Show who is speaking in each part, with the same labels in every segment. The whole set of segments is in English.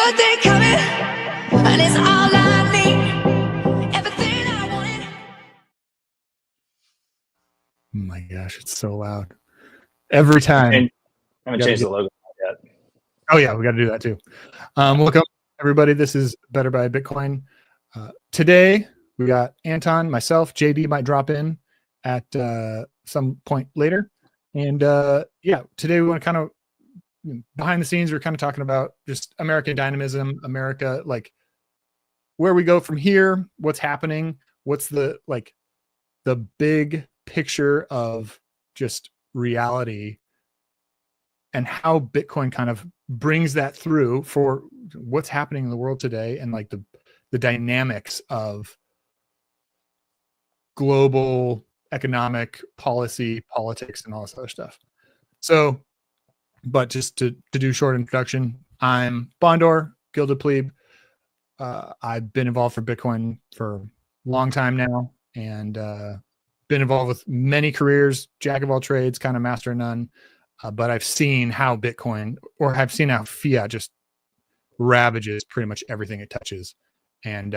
Speaker 1: good thing coming, and it's all I need. Everything I wanted.
Speaker 2: Oh my gosh, it's so loud. Every time.
Speaker 3: And I haven't changed the logo yet.
Speaker 2: Oh yeah, we got to do that too. Welcome everybody. This is Better by Bitcoin. Today we got Anton, myself, JD might drop in at some point later. And yeah, today we want to kind of behind the scenes, we're kind of talking about just American dynamism, America, like where we go from here, what's happening, what's the big picture of just reality and how Bitcoin kind of brings that through for what's happening in the world today and like the dynamics of global economic policy, politics, and all this other stuff. So, but just to do a short introduction, I'm Bondor, Gilded Plebe. I've been involved for Bitcoin for a long time now and been involved with many careers, jack of all trades, kind of master of none. But I've seen how Bitcoin, or I've seen how fiat just ravages pretty much everything it touches. And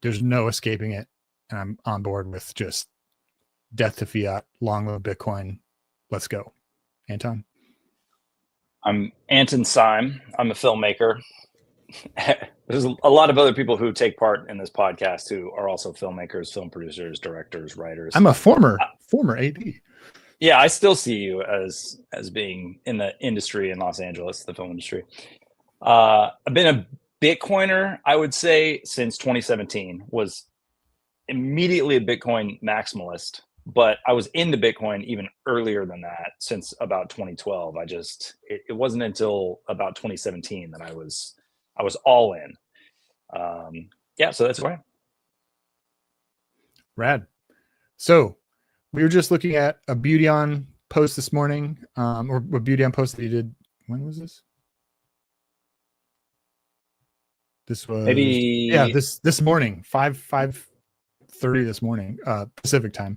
Speaker 2: there's no escaping it. And I'm on board with just death to fiat, long live Bitcoin. Let's go. Anton?
Speaker 3: I'm Anton Syme. I'm a filmmaker. There's a lot of other people who take part in this podcast who are also filmmakers, film producers, directors, writers.
Speaker 2: I'm a former AD.
Speaker 3: Yeah, I still see you as being in the industry in Los Angeles, the film industry. I've been a Bitcoiner, I would say, since 2017. Was immediately a Bitcoin maximalist, but I was into Bitcoin even earlier than that, since about 2012. It wasn't until about 2017 that I was all in. Yeah, so that's why.
Speaker 2: Rad. So we were just looking at a Beautyon post this morning, or a Beautyon post that you did. When was this? This was this morning, 5:30 this morning, Pacific time.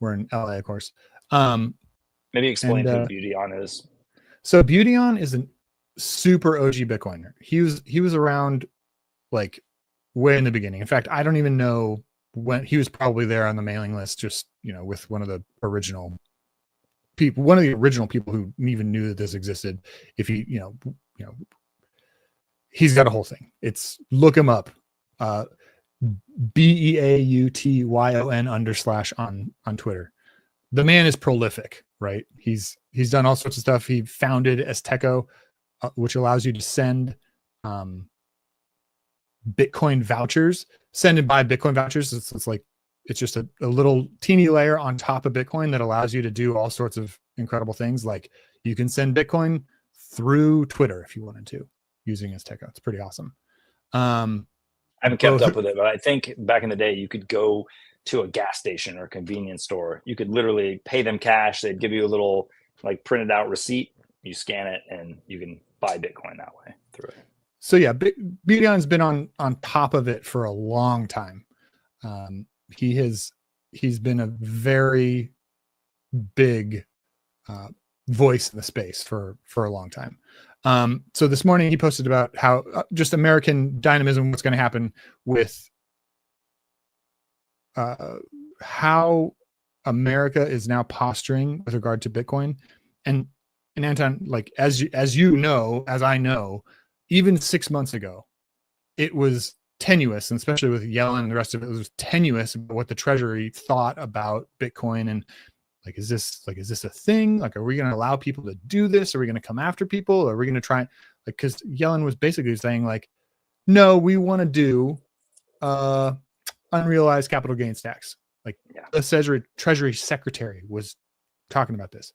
Speaker 2: We're in LA, of course.
Speaker 3: Maybe explain who Beautyon is.
Speaker 2: So Beautyon is a super OG Bitcoiner. He was around like way in the beginning. In fact, I don't even know when. He was probably there on the mailing list, just with one of the original people who even knew that this existed. If he's got a whole thing. It's look him up. BEAUTYON / on Twitter. The man is prolific, right? He's done all sorts of stuff. He founded Azteco, which allows you to send Bitcoin vouchers, send and buy Bitcoin vouchers. It's just a little teeny layer on top of Bitcoin that allows you to do all sorts of incredible things. Like you can send Bitcoin through Twitter if you wanted to using Azteco. It's pretty awesome.
Speaker 3: I haven't kept up with it, but I think back in the day you could go to a gas station or a convenience store. You could literally pay them cash. They'd give you a little printed out receipt. You scan it and you can buy Bitcoin that way through it.
Speaker 2: So yeah, Beautyon's been on top of it for a long time. He's been a very big voice in the space for a long time. So this morning he posted about how just American dynamism, what's going to happen with how America is now posturing with regard to Bitcoin. And Anton, as you know, as I know, even 6 months ago, it was tenuous, and especially with Yellen and the rest of it, was tenuous about what the Treasury thought about Bitcoin. And is this a thing? Are we going to allow people to do this? Are we going to come after people? Or are we going to try? Because Yellen was basically saying no, we want to do unrealized capital gains tax. The Treasury Secretary was talking about this,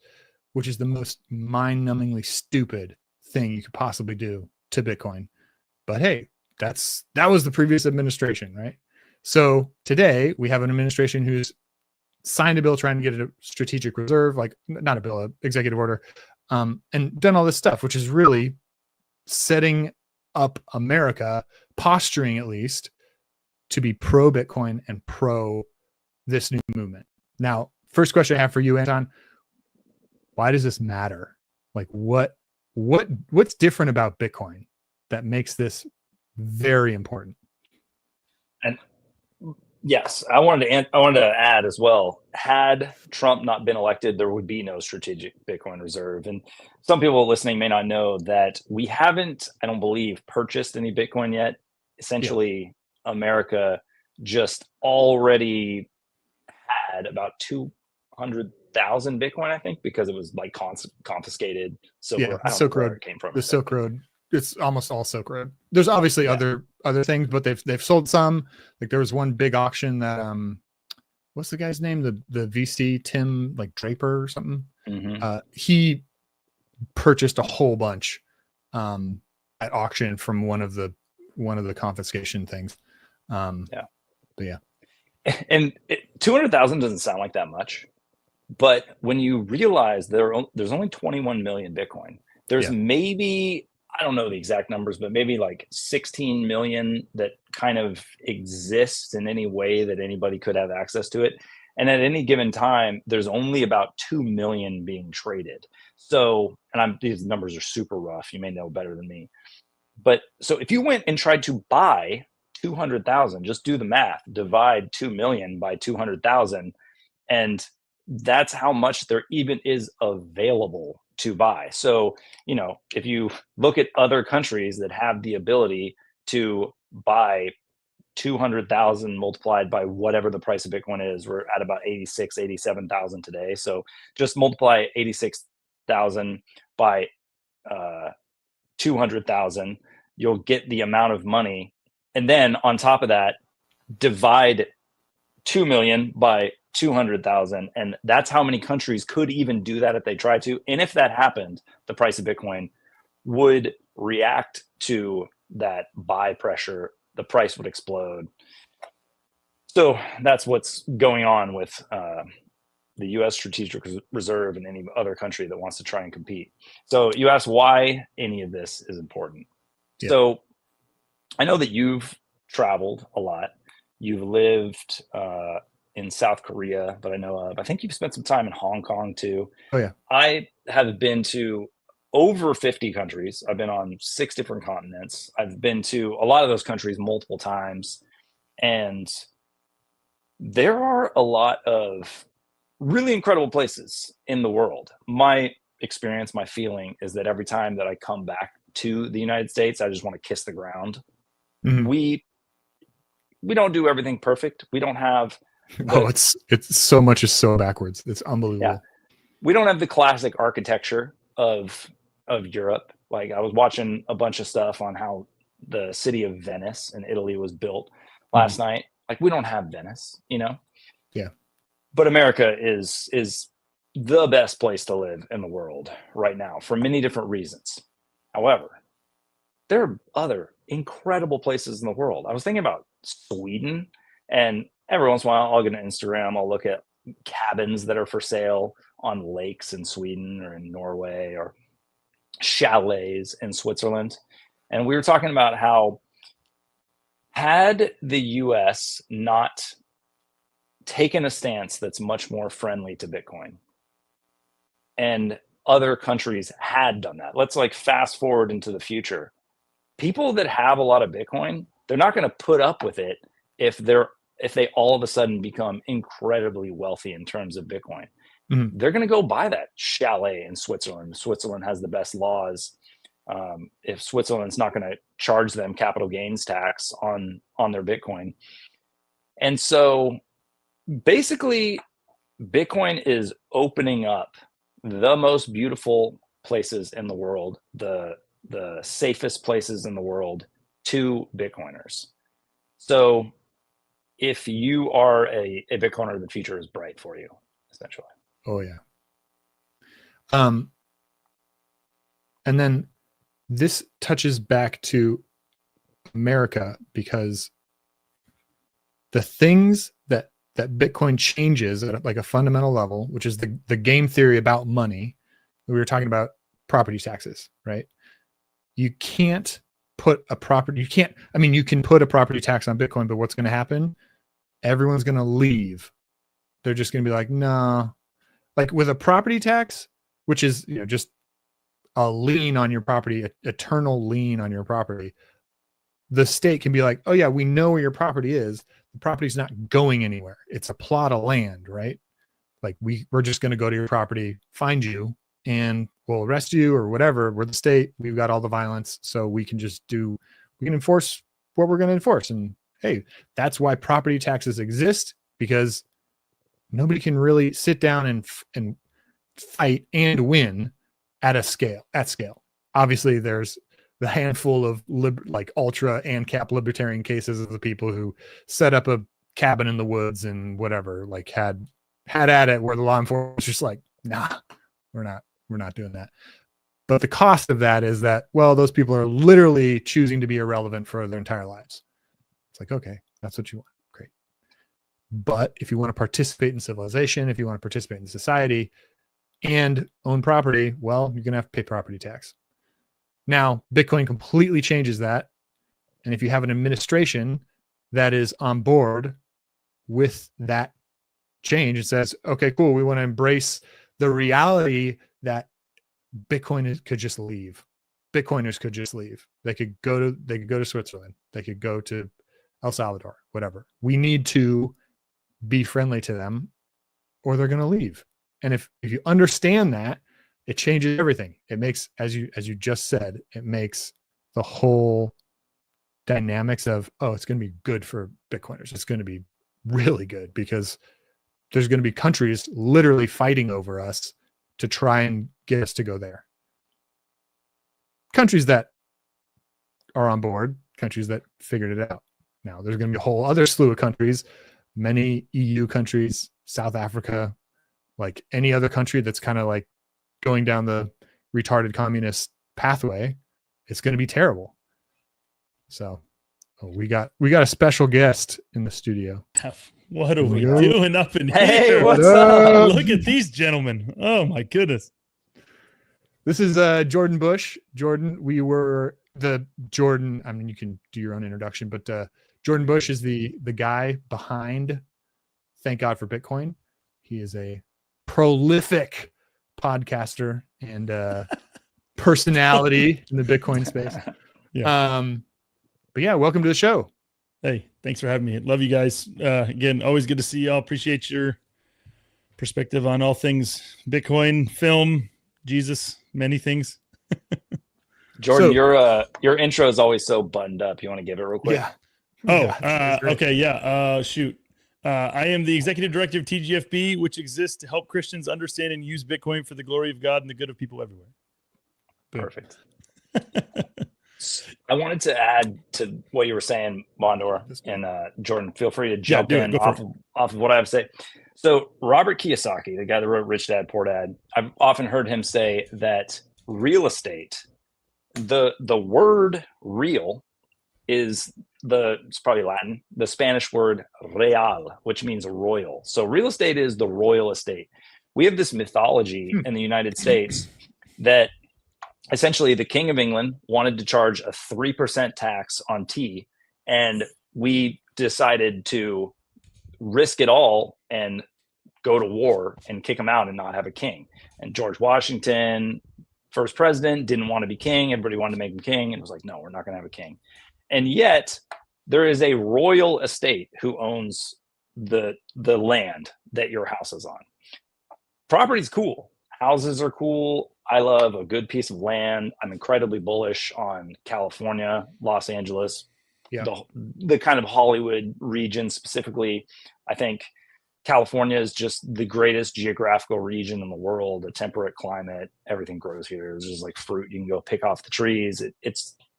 Speaker 2: which is the most mind-numbingly stupid thing you could possibly do to Bitcoin. But hey, that was the previous administration, right? So today we have an administration who's signed a bill trying to get a strategic reserve, not a bill, an executive order, and done all this stuff, which is really setting up America, posturing at least, to be pro Bitcoin and pro this new movement. Now, first question I have for you, Anton, why does this matter? What's different about Bitcoin that makes this very important.
Speaker 3: And yes, I wanted to add as well. Had Trump not been elected, there would be no strategic Bitcoin reserve. And some people listening may not know that we haven't, I don't believe, purchased any Bitcoin yet. Essentially, America just already had about 200,000 Bitcoin, I think, because it was like confiscated. So
Speaker 2: Yeah,
Speaker 3: I don't
Speaker 2: Silk
Speaker 3: know where
Speaker 2: Road
Speaker 3: it came from.
Speaker 2: The Silk Road. It's almost all Silk Road. There's obviously other things, but they've sold some. Like there was one big auction that what's the guy's name? The VC Tim like Draper or something. He purchased a whole bunch at auction from one of the confiscation things. But yeah.
Speaker 3: And 200,000 doesn't sound like that much, but when you realize there's only 21 million Bitcoin, there's maybe, I don't know the exact numbers, but maybe like 16 million that kind of exists in any way that anybody could have access to it. And at any given time, there's only about 2 million being traded. So, and these numbers are super rough. You may know better than me. But so if you went and tried to buy 200,000, just do the math, divide 2 million by 200,000, and that's how much there even is available to buy. So, if you look at other countries that have the ability to buy 200,000 multiplied by whatever the price of Bitcoin is, we're at about 87,000 today. So just multiply 86,000 by 200,000, you'll get the amount of money. And then on top of that, divide 2 million by 200,000. And that's how many countries could even do that if they tried to. And if that happened, the price of Bitcoin would react to that buy pressure. The price would explode. So that's what's going on with the U.S. Strategic Reserve and any other country that wants to try and compete. So you asked why any of this is important. Yeah. So I know that you've traveled a lot. You've lived in South Korea, but I think you've spent some time in Hong Kong too.
Speaker 2: Oh yeah.
Speaker 3: I have been to over 50 countries. I've been on 6 different continents. I've been to a lot of those countries multiple times. And there are a lot of really incredible places in the world. My experience, my feeling is that every time that I come back to the United States, I just want to kiss the ground. Mm-hmm. We don't do everything perfect. We don't have
Speaker 2: it's so much is so backwards. It's unbelievable.
Speaker 3: Yeah. We don't have the classic architecture of Europe. Like I was watching a bunch of stuff on how the city of Venice in Italy was built last night. Like we don't have Venice,
Speaker 2: Yeah.
Speaker 3: But America is the best place to live in the world right now for many different reasons. However, there are other incredible places in the world. I was thinking about Sweden, and every once in a while I'll get on Instagram, I'll look at cabins that are for sale on lakes in Sweden or in Norway, or chalets in Switzerland. And we were talking about how had the US not taken a stance that's much more friendly to Bitcoin, and other countries had done that, let's like fast forward into the future, people that have a lot of Bitcoin, they're not going to put up with it if they all of a sudden become incredibly wealthy in terms of Bitcoin. Mm-hmm. They're going to go buy that chalet in Switzerland. Switzerland has the best laws. If Switzerland's not going to charge them capital gains tax on their Bitcoin. And so basically Bitcoin is opening up the most beautiful places in the world, the safest places in the world to Bitcoiners. So if you are a Bitcoiner, the future is bright for you, essentially.
Speaker 2: Oh yeah. And then this touches back to America, because the things that Bitcoin changes at like a fundamental level, which is the game theory about money. We were talking about property taxes, right? You can't put a property, you can put a property tax on Bitcoin, but what's going to happen? Everyone's going to leave. They're just going to be like, no. Like with a property tax, which is just a lien on your property, eternal lien on your property, the state can be like, oh yeah, we know where your property is. The property's not going anywhere. It's a plot of land, right? Like we're just going to go to your property, find you, and we'll arrest you or whatever. We're the state. We've got all the violence. So we can enforce what we're going to enforce. And hey, that's why property taxes exist, because nobody can really sit down and fight and win at scale. Obviously there's the handful of like ultra and cap libertarian cases of the people who set up a cabin in the woods and whatever, like had at it, where the law enforcement was just like, nah, we're not doing that. But the cost of that is that, well, those people are literally choosing to be irrelevant for their entire lives. It's like, okay, that's what you want. Great. But if you want to participate in civilization, if you want to participate in society and own property, well, you're going to have to pay property tax. Now, Bitcoin completely changes that. And if you have an administration that is on board with that change, it says, okay, cool, we want to embrace the reality that Bitcoiners could just leave. Bitcoiners could just leave. They could go to Switzerland. They could go to El Salvador, whatever. We need to be friendly to them or they're going to leave. And if you understand that, it changes everything. It makes, as you just said, it makes the whole dynamics of, oh, it's going to be good for Bitcoiners. It's going to be really good because there's going to be countries literally fighting over us to try and get us to go there. Countries that are on board, countries that figured it out. Now, there's going to be a whole other slew of countries, many EU countries, South Africa, like any other country that's kind of like going down the retarded communist pathway. It's going to be terrible. So we got a special guest in the studio.
Speaker 4: What are we doing up in
Speaker 3: Hey,
Speaker 4: here?
Speaker 3: what's up?
Speaker 4: Look at these gentlemen. Oh my goodness.
Speaker 2: This is Jordan Bush. Jordan, I mean, you can do your own introduction, but Jordan Bush is the guy behind Thank God for Bitcoin. He is a prolific podcaster and personality in the Bitcoin space.
Speaker 4: Yeah.
Speaker 2: But yeah, welcome to the show.
Speaker 4: Hey, thanks for having me. Love you guys. Again, always good to see y'all. Appreciate your perspective on all things Bitcoin, film, Jesus, many things.
Speaker 3: Jordan, your intro is always so buttoned up. You want to give it real quick?
Speaker 2: Yeah.
Speaker 4: Okay. Yeah. Shoot. I am the executive director of TGFB, which exists to help Christians understand and use Bitcoin for the glory of God and the good of people everywhere.
Speaker 3: Perfect. I wanted to add to what you were saying, Mondor, and Jordan, feel free to jump in off of what I have to say. So Robert Kiyosaki, the guy that wrote Rich Dad, Poor Dad, I've often heard him say that real estate, the word real is it's probably Latin, the Spanish word real, which means royal. So real estate is the royal estate. We have this mythology in the United States that essentially the King of England wanted to charge a 3% tax on tea, and we decided to risk it all and go to war and kick him out and not have a king. And George Washington, first president, didn't want to be king. Everybody wanted to make him king, and was like, no, we're not going to have a king. And yet there is a royal estate who owns the land that your house is on. Property's cool. Houses are cool. I love a good piece of land. I'm incredibly bullish on California, Los Angeles, the kind of Hollywood region specifically. I think California is just the greatest geographical region in the world, a temperate climate. Everything grows here. There's just like fruit. You can go pick off the trees.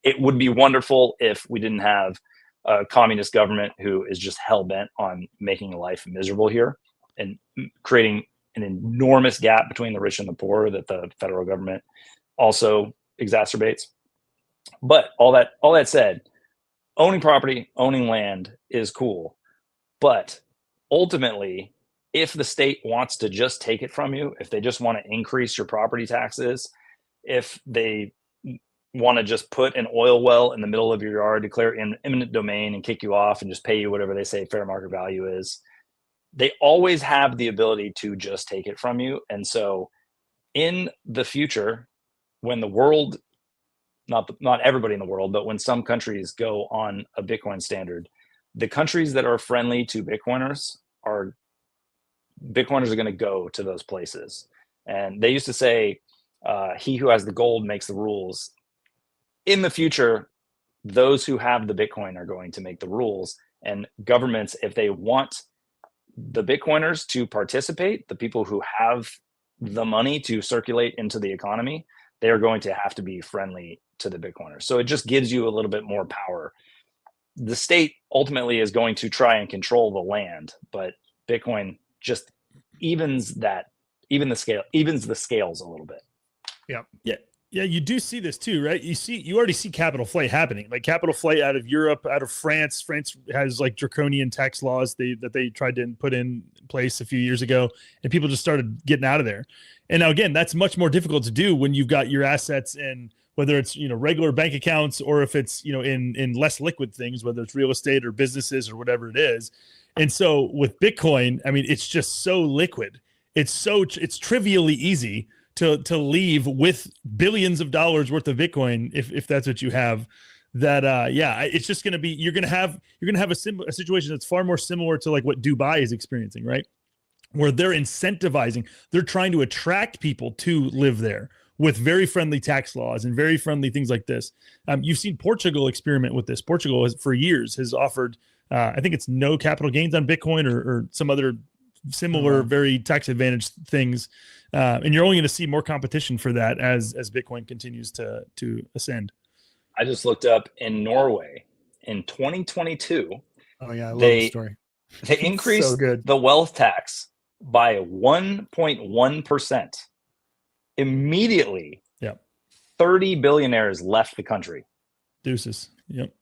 Speaker 3: It would be wonderful if we didn't have a communist government who is just hell-bent on making life miserable here and creating an enormous gap between the rich and the poor that the federal government also exacerbates. But all that said, owning property, owning land is cool. But ultimately, if the state wants to just take it from you, if they just want to increase your property taxes, if they want to just put an oil well in the middle of your yard, declare eminent domain and kick you off and just pay you whatever they say fair market value is, they always have the ability to just take it from you. And so in the future, when the world, not everybody in the world, but when some countries go on a Bitcoin standard, the countries that are friendly to Bitcoiners are going to go to those places. And they used to say, he who has the gold makes the rules. In the future, those who have the Bitcoin are going to make the rules, and governments, if they want the Bitcoiners to participate, the people who have the money to circulate into the economy, they are going to have to be friendly to the Bitcoiners. So it just gives you a little bit more power. The state ultimately is going to try and control the land, but Bitcoin just evens the scales a little bit.
Speaker 4: Yeah, you do see this too, right? You already see capital flight happening, like capital flight out of Europe, out of France. France has like draconian tax laws that they tried to put in place a few years ago, and people just started getting out of there. And now again, that's much more difficult to do when you've got your assets in, whether it's, regular bank accounts, or if it's, in less liquid things, whether it's real estate or businesses or whatever it is. And so with Bitcoin, I mean, it's just so liquid. It's trivially easy to leave with billions of dollars worth of Bitcoin, if that's what you have. That it's just going to be, you're going to have a situation that's far more similar to like what Dubai is experiencing, right? Where they're incentivizing, they're trying to attract people to live there with very friendly tax laws and very friendly things like this. You've seen Portugal experiment with this. Portugal for years has offered, I think it's no capital gains on Bitcoin or some other similar, very tax advantaged things. And you're only going to see more competition for that as Bitcoin continues to ascend.
Speaker 3: I just looked up in Norway in 2022.
Speaker 2: Oh yeah, I love the story.
Speaker 3: They increased the wealth tax by 1.1%. Immediately, 30 billionaires left the country.
Speaker 4: Deuces. Yep.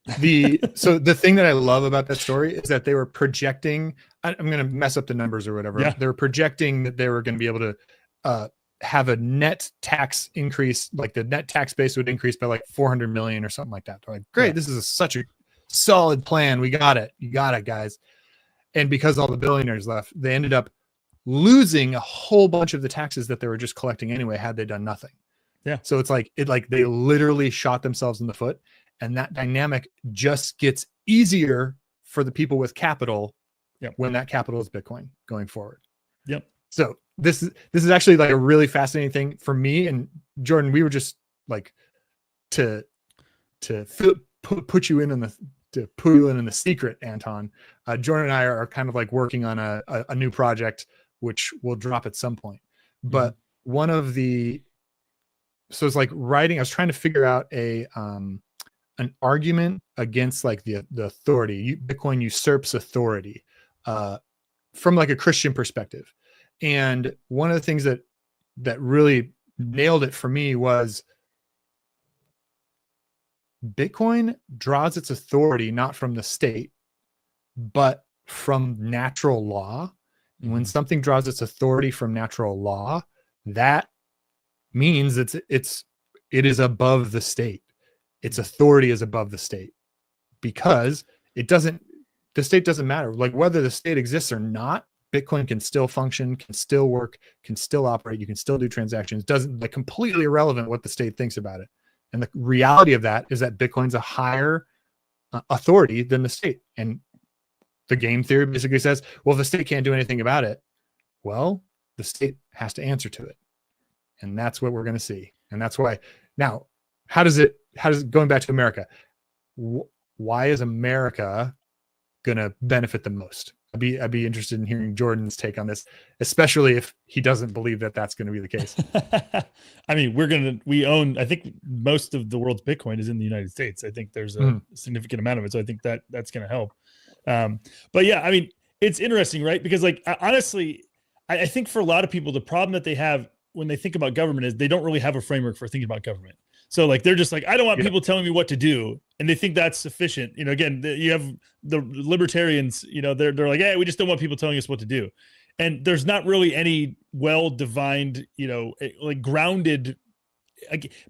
Speaker 2: So the thing that I love about that story is that they were projecting, I'm going to mess up the numbers or whatever.
Speaker 4: Yeah.
Speaker 2: They were projecting that they were going to be able to have a net tax increase, like the net tax base would increase by like 400 million or something like that. They're like, great, this is such a solid plan. We got it. You got it, guys. And because all the billionaires left, they ended up losing a whole bunch of the taxes that they were just collecting anyway, had they done nothing.
Speaker 4: Yeah.
Speaker 2: So it's like they literally shot themselves in the foot. And that dynamic just gets easier for the people with capital when that capital is Bitcoin going forward.
Speaker 4: Yep.
Speaker 2: So this is actually like a really fascinating thing for me and Jordan. We were just like to put you in the secret, Anton. Jordan and I are kind of like working on a new project which will drop at some point. But one of the it's like writing. I was trying to figure out an argument against like the authority. Bitcoin usurps authority from like a Christian perspective. And one of the things that really nailed it for me was Bitcoin draws its authority not from the state, but from natural law. And when something draws its authority from natural law, that means it is above the state. Its authority is above the state because the state doesn't matter. Like whether the state exists or not, Bitcoin can still function, can still work, can still operate. You can still do transactions. Doesn't like completely irrelevant what the state thinks about it. And the reality of that is that Bitcoin's a higher authority than the state. And the game theory basically says, well, if the state can't do anything about it, well, the state has to answer to it. And that's what we're going to see. And that's why now, how does it going back to America? Why is America going to benefit the most? I'd be interested in hearing Jordan's take on this, especially if he doesn't believe that that's going to be the case.
Speaker 4: I mean, we own, I think most of the world's Bitcoin is in the United States. I think there's a significant amount of it. So I think that's going to help. But yeah, I mean, it's interesting, right? Because like, honestly, I think for a lot of people, the problem that they have when they think about government is they don't really have a framework for thinking about government. So like, they're just like, I don't want people telling me what to do. And they think that's sufficient. Again, you have the libertarians, they're like, hey, we just don't want people telling us what to do. And there's not really any well-defined, like grounded,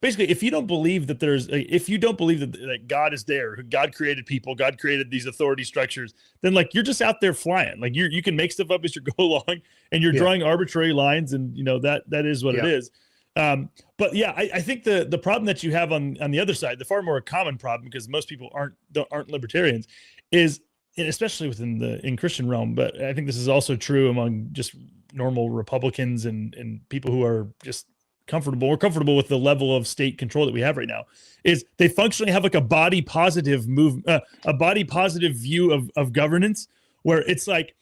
Speaker 4: basically, if you don't believe that that God is there, God created people, God created these authority structures, then like, you're just out there flying. Like you can make stuff up as you go along and you're drawing arbitrary lines and that is what it is. But yeah, I think the problem that you have on the other side, the far more common problem, because most people aren't libertarians, is, and especially in Christian realm, but I think this is also true among just normal Republicans and people who are just more comfortable with the level of state control that we have right now, is they functionally have like a body positive view of governance, where it's like,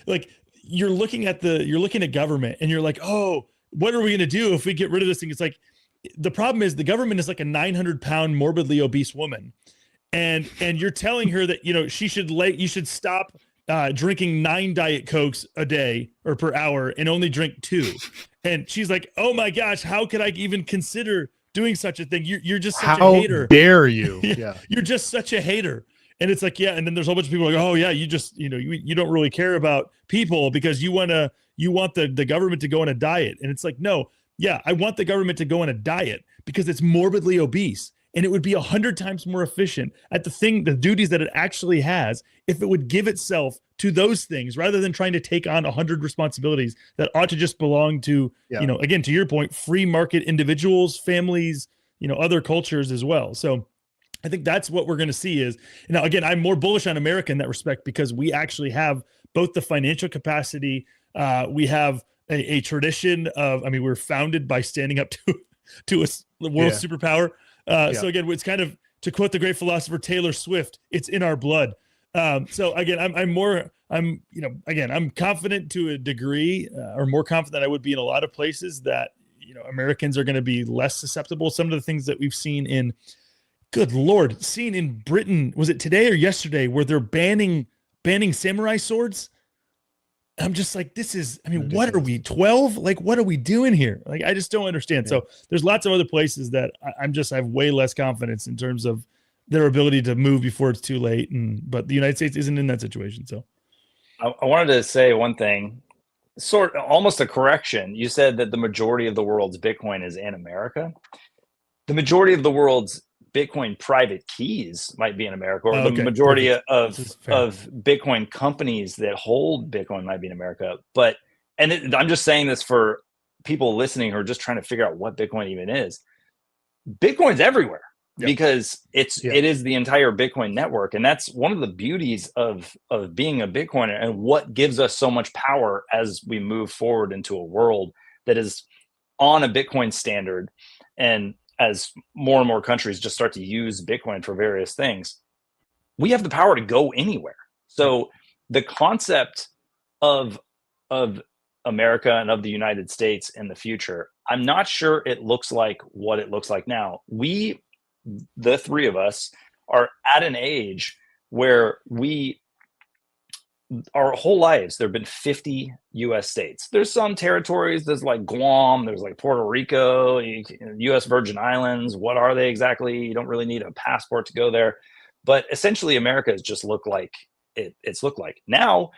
Speaker 4: like you're looking at government and you're like, oh, what are we going to do if we get rid of this thing? It's like, the problem is the government is like a 900-pound morbidly obese woman. And you're telling her that, you should stop drinking 9 Diet Cokes a day or per hour and only drink 2. And she's like, oh my gosh, how could I even consider doing such a thing? You're just such a hater.
Speaker 2: How dare you? Yeah.
Speaker 4: You're just such a hater. And it's like, yeah. And then there's a whole bunch of people like, oh yeah, you just, you don't really care about people because you want the government to go on a diet. And it's like, no, yeah, I want the government to go on a diet because it's morbidly obese. And it would be 100 times more efficient at the duties that it actually has if it would give itself to those things rather than trying to take on 100 responsibilities that ought to just belong to, again, to your point, free market individuals, families, other cultures as well. So I think that's what we're going to see is, now, again, I'm more bullish on America in that respect because we actually have both the financial capacity. We have a tradition of, we're founded by standing up to a world superpower. So again, it's kind of, to quote the great philosopher Taylor Swift, it's in our blood. So again, I'm confident to a degree, or more confident than I would be in a lot of places, that Americans are going to be less susceptible. Some of the things that we've seen in Britain, was it today or yesterday, where they're banning samurai swords? I'm just like, this is, what are we, 12? Like, what are we doing here? Like, I just don't understand. Yeah. So there's lots of other places that I have way less confidence in terms of their ability to move before it's too late. But the United States isn't in that situation. So
Speaker 3: I wanted to say one thing, almost a correction. You said that the majority of the world's Bitcoin is in America. The majority of the world's Bitcoin private keys might be in America, or the majority of Bitcoin companies that hold Bitcoin might be in America. I'm just saying this for people listening who are just trying to figure out what Bitcoin even is. Bitcoin's everywhere because it is the entire Bitcoin network. And that's one of the beauties of being a Bitcoiner and what gives us so much power as we move forward into a world that is on a Bitcoin standard. And as more and more countries just start to use Bitcoin for various things, we have the power to go anywhere. So the concept of America and of the United States in the future, I'm not sure it looks like what it looks like now. We, the three of us, are at an age where our whole lives, there have been 50 U.S. states. There's some territories, there's like Guam, there's like Puerto Rico, U.S. Virgin Islands. What are they exactly? You don't really need a passport to go there. But essentially, America has just looked like it's looked like. Now,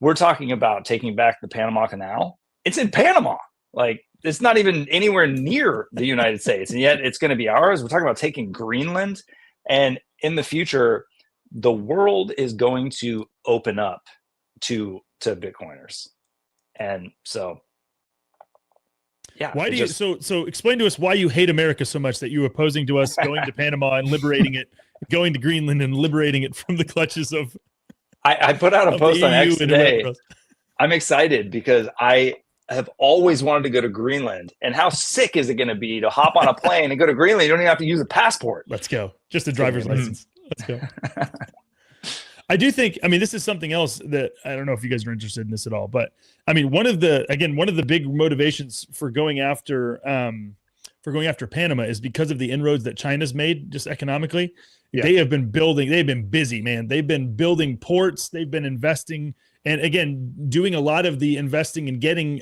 Speaker 3: we're talking about taking back the Panama Canal. It's in Panama. Like, it's not even anywhere near the United States. And yet it's going to be ours. We're talking about taking Greenland. And in the future, the world is going to open up to Bitcoiners. And so, yeah.
Speaker 4: Why do you, so explain to us why you hate America so much that you're opposing to us going to Panama and liberating it, going to Greenland and liberating it from the clutches of.
Speaker 3: I put out a post on X today. I'm excited because I have always wanted to go to Greenland. And how sick is it going to be to hop on a plane and go to Greenland? You don't even have to use a passport.
Speaker 4: Let's go. Just a driver's license. Let's go. I do think, this is something else that I don't know if you guys are interested in this at all, but one of the big motivations for going after Panama is because of the inroads that China's made just economically. Yeah. They've been busy, man. They've been building ports. They've been investing, and again, doing a lot of the investing and getting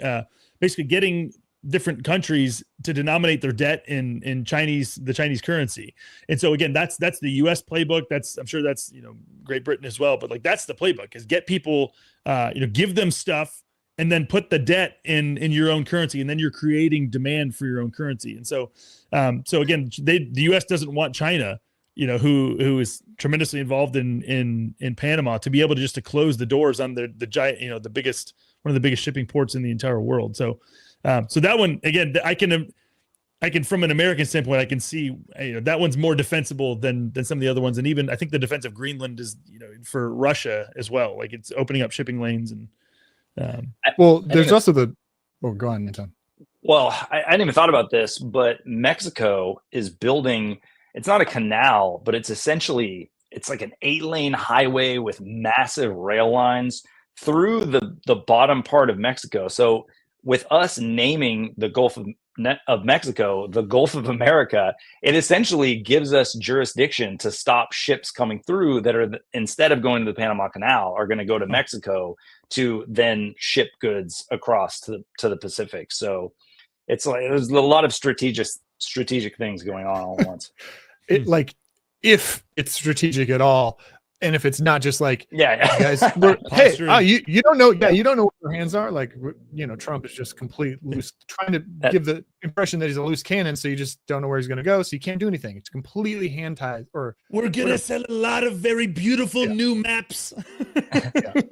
Speaker 4: different countries to denominate their debt in the Chinese currency. And so again, that's the US playbook. I'm sure that's, Great Britain as well, but like, that's the playbook, is get people, give them stuff and then put the debt in your own currency. And then you're creating demand for your own currency. And so, again, the US doesn't want China, who is tremendously involved in Panama, to be able to close the doors on the giant, one of the biggest shipping ports in the entire world. So So that one, again, I can from an American standpoint, I can see that one's more defensible than some of the other ones, and even I think the defense of Greenland is for Russia as well. Like it's opening up shipping lanes and.
Speaker 2: Well, there's also the. Oh, go on, Anton.
Speaker 3: Well, I hadn't even thought about this, but Mexico is building. It's not a canal, but it's essentially like an 8-lane highway with massive rail lines through the bottom part of Mexico. So with us naming the Gulf of Mexico, the Gulf of America, it essentially gives us jurisdiction to stop ships coming through that are, instead of going to the Panama Canal, are going to go to Mexico to then ship goods across to the Pacific. So it's like there's a lot of strategic things going on all at once.
Speaker 2: Like if it's strategic at all, and if it's not just like, guys, you don't know, you don't know what your hands are. Like, Trump is just complete loose, trying to give the impression that he's a loose cannon, so you just don't know where he's going to go, so you can't do anything. It's completely hand tied. Or
Speaker 4: we're gonna sell a lot of very beautiful new maps.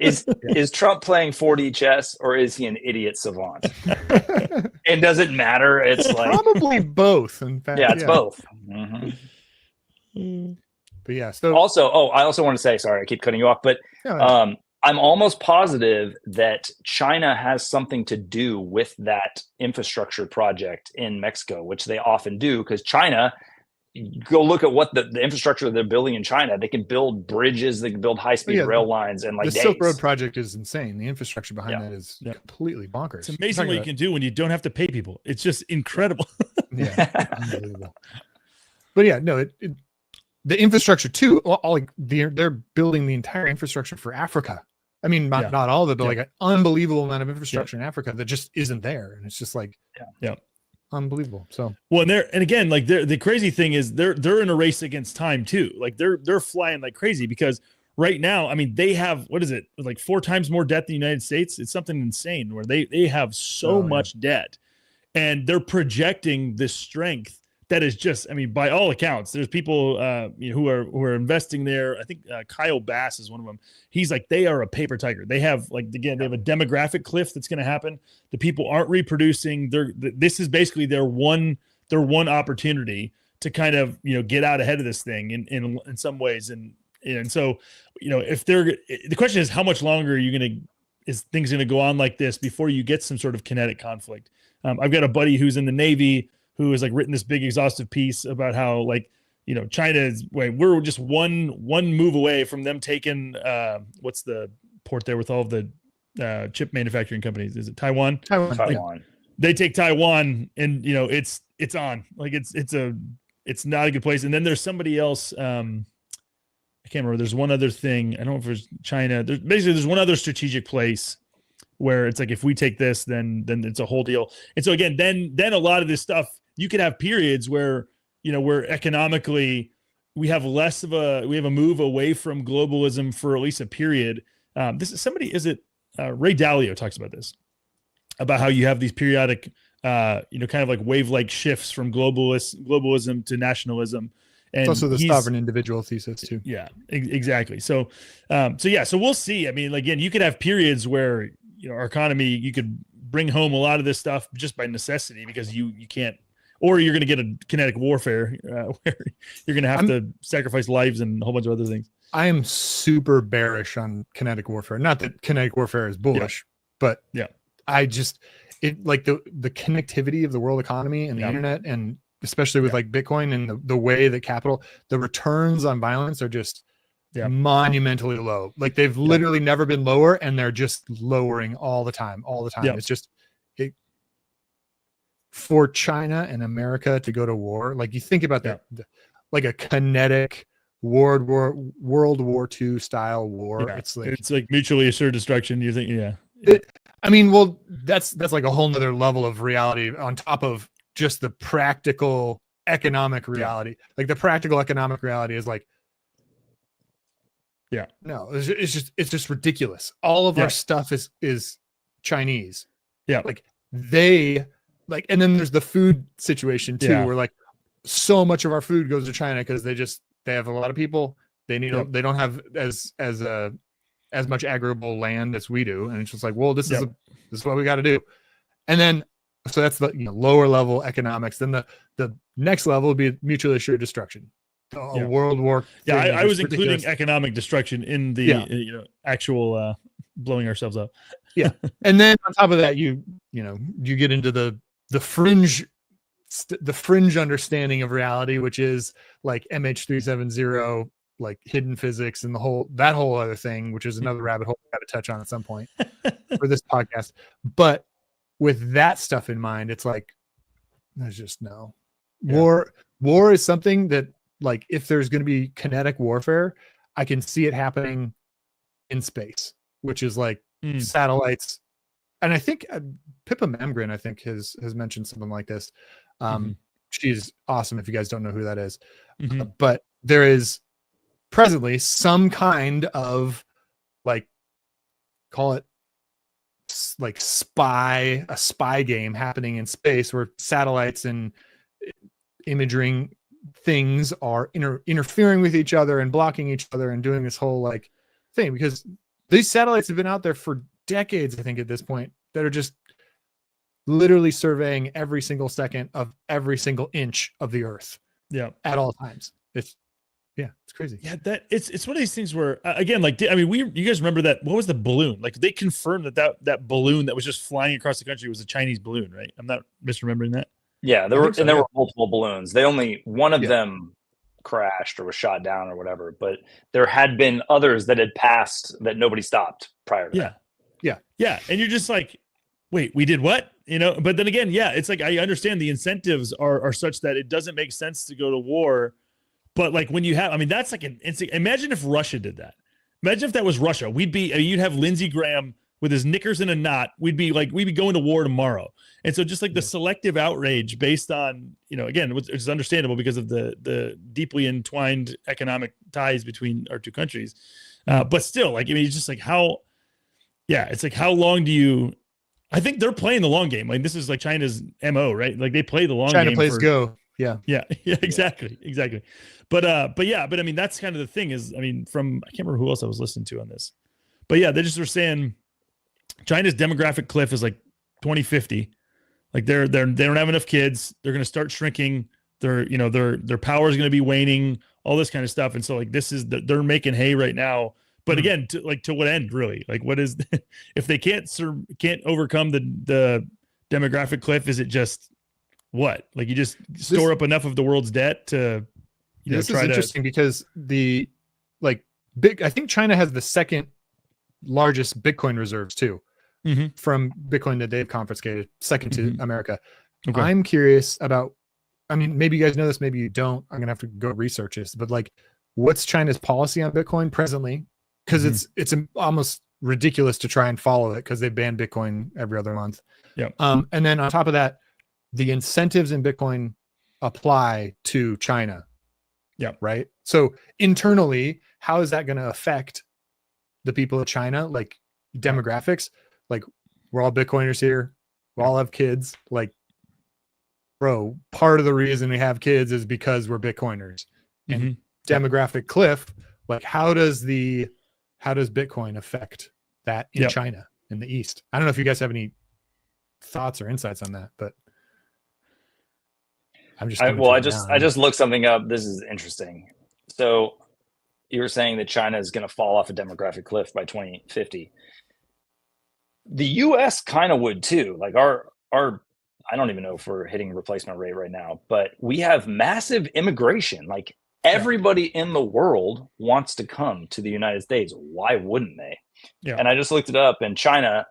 Speaker 3: Is Trump playing 4D chess, or is he an idiot savant? And does it matter? It's like
Speaker 2: probably both. In fact,
Speaker 3: it's both. Mm-hmm.
Speaker 2: But yeah. So
Speaker 3: also, I also want to say, sorry, I keep cutting you off, but I'm almost positive that China has something to do with that infrastructure project in Mexico, which they often do, because China, go look at what the infrastructure they're building in China. They can build bridges, they can build high-speed rail lines, and like
Speaker 2: the Silk Road project is insane. The infrastructure behind that is completely bonkers.
Speaker 4: It's amazing what you can do when you don't have to pay people. It's just incredible.
Speaker 2: Unbelievable. But yeah, no, the infrastructure too. They're building the entire infrastructure for Africa. I mean, not all of it, but like an unbelievable amount of infrastructure in Africa that just isn't there, and it's just like, unbelievable. So
Speaker 4: and again, like the crazy thing is they're in a race against time too. Like they're flying like crazy, because right now, I mean, they have, what is it, like 4 times more debt than the United States? It's something insane where they have so much debt, and they're projecting this strength that is just, I mean, by all accounts, there's people who are investing there. I think Kyle Bass is one of them. He's like, they are a paper tiger. They have they have a demographic cliff that's going to happen. The people aren't reproducing. This is basically their one opportunity to kind of get out ahead of this thing in some ways. And so if the question is, how much longer are you is things going to go on like this before you get some sort of kinetic conflict? I've got a buddy who's in the Navy who has written this big exhaustive piece about how China we're just one move away from them taking what's the port there with all of the chip manufacturing companies? Is it Taiwan?
Speaker 3: Taiwan.
Speaker 4: They take Taiwan, and it's on. It's not a good place. And then there's somebody else. I can't remember. There's one other thing. I don't know if it's China. There's one other strategic place where it's like, if we take this, then it's a whole deal. And so again, then a lot of this stuff, you could have periods where where economically we have a move away from globalism for at least a period. Ray Dalio talks about this, about how you have these periodic kind of like wave-like shifts from globalism to nationalism. And
Speaker 2: it's also the sovereign individual thesis too.
Speaker 4: Yeah, exactly. So we'll see. I mean, again, you could have periods where our economy, you could bring home a lot of this stuff just by necessity, because you can't, or you're going to get a kinetic warfare where you're going to have to sacrifice lives and a whole bunch of other things.
Speaker 2: I am super bearish on kinetic warfare. Not that kinetic warfare is bullish, but I just the connectivity of the world economy and the internet, and especially with Bitcoin and the way that the returns on violence are just monumentally low. Like they've literally never been lower, and they're just lowering all the time. It's just for China and America to go to war. Like you think about that, like a kinetic World War II style war. It's like
Speaker 4: mutually assured destruction. You think,
Speaker 2: that's like a whole nother level of reality on top of just the practical economic reality. Like the practical economic reality is like, it's just ridiculous. All of our stuff is Chinese. And then there's the food situation too, where so much of our food goes to China because they have a lot of people. They they don't have as much agricultural land as we do, and it's just like, well, this is what we got to do. And then So that's the lower level economics. Then the next level would be mutually assured destruction. A world war.
Speaker 4: Yeah,
Speaker 2: thing
Speaker 4: I
Speaker 2: is
Speaker 4: was including
Speaker 2: ridiculous.
Speaker 4: economic destruction in the actual blowing ourselves up.
Speaker 2: Yeah, and then on top of that, you get into the fringe understanding of reality, which is like MH370, like hidden physics, and that whole other thing, which is another rabbit hole we got to touch on at some point for this podcast. But with that stuff in mind, it's like there's just no war. War is something that, like, if there's going to be kinetic warfare, I can see it happening in space, which is like satellites. And I think Pippa Mamgren, I think, has mentioned something like this. She's awesome if you guys don't know who that is. But there is presently some kind of, like, call it like a spy game happening in space where satellites and imaging things are interfering with each other and blocking each other and doing this whole like thing, because these satellites have been out there for decades, I think, at this point, that are just literally surveying every single second of every single inch of the earth at all times. It's crazy.
Speaker 4: Yeah, that it's one of these things where again, like, I mean, you guys remember that? What was the balloon? Like, they confirmed that balloon that was just flying across the country was a Chinese balloon, right? I'm not misremembering that.
Speaker 3: Yeah, there were multiple balloons. One of them crashed or was shot down or whatever, but there had been others that had passed that nobody stopped prior to that.
Speaker 4: Yeah. And you're just like, wait, we did what? But then again, it's like, I understand the incentives are such that it doesn't make sense to go to war. But like, when you have, I mean, that's like imagine if Russia did that. Imagine if that was Russia. You'd have Lindsey Graham with his knickers in a knot. We'd be going to war tomorrow. And so just like the selective outrage based on, again, it's understandable because of the deeply entwined economic ties between our two countries. But still, like, I mean, it's just like it's like, how long do you, I think they're playing the long game. Like, this is like China's MO, right? Like, they play the long game.
Speaker 2: China plays go. Yeah,
Speaker 4: exactly. But I mean, that's kind of the thing is, I mean, I can't remember who else I was listening to on this, but they just were saying China's demographic cliff is like 2050. Like, they don't have enough kids. They're going to start shrinking. Their power is going to be waning, all this kind of stuff. And so, like, they're making hay right now. But again, to what end, really? Like, what is, if they can't overcome the demographic cliff, is it just what? Like, you just store up enough of the world's debt to,
Speaker 2: this is interesting because I think China has the second largest Bitcoin reserves too, from Bitcoin that they've confiscated, second to America. Okay. I'm curious about, I mean, maybe you guys know this, maybe you don't. I'm gonna have to go research this, but like, what's China's policy on Bitcoin presently? Because it's almost ridiculous to try and follow it because they ban Bitcoin every other month.
Speaker 4: Yeah.
Speaker 2: And then on top of that, the incentives in Bitcoin apply to China.
Speaker 4: Yeah.
Speaker 2: Right. So internally, how is that going to affect the people of China? Like, demographics, like, we're all Bitcoiners here. We all have kids. Like, bro, part of the reason we have kids is because we're Bitcoiners. And demographic cliff, like, how does Bitcoin affect that in China, in the East? I don't know if you guys have any thoughts or insights on that, but I'm just
Speaker 3: I just looked something up. This is interesting. So you were saying that China is going to fall off a demographic cliff by 2050. The US kind of would too. Like, our I don't even know if we're hitting replacement rate right now, but we have massive immigration. Like, everybody in the world wants to come to the United States. Why wouldn't they? Yeah. And I just looked it up, and China,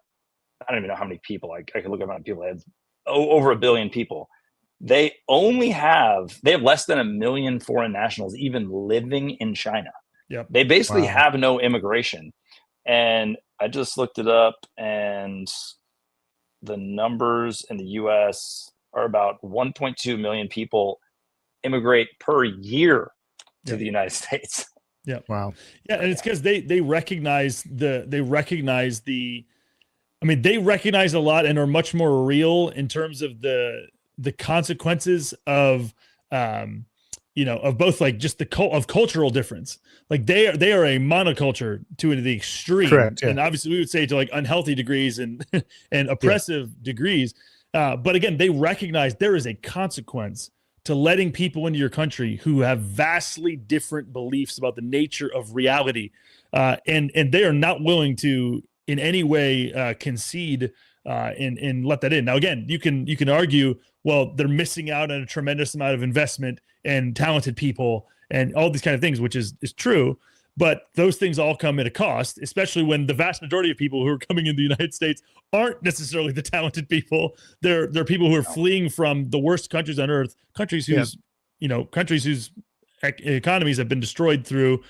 Speaker 3: I don't even know how many people. I can look up how many people. They have over 1 billion people. They have less than 1 million foreign nationals even living in China.
Speaker 4: Yep.
Speaker 3: They basically have no immigration. And I just looked it up, and the numbers in the US are about 1.2 million people immigrate per year to the United States.
Speaker 4: Yeah.
Speaker 2: Wow.
Speaker 4: Yeah. And it's because they recognize they recognize a lot and are much more real in terms of the consequences of of both, like, just of cultural difference. Like, they are a monoculture to the extreme.
Speaker 2: Correct, yeah.
Speaker 4: And obviously we would say to, like, unhealthy degrees and oppressive degrees. But again, they recognize there is a consequence to letting people into your country who have vastly different beliefs about the nature of reality. And they are not willing to in any way concede and let that in. Now, again, you can argue, well, they're missing out on a tremendous amount of investment and talented people and all these kind of things, which is true. But those things all come at a cost, especially when the vast majority of people who are coming in the United States aren't necessarily the talented people. They're people who are fleeing from the worst countries on earth, countries whose economies have been destroyed through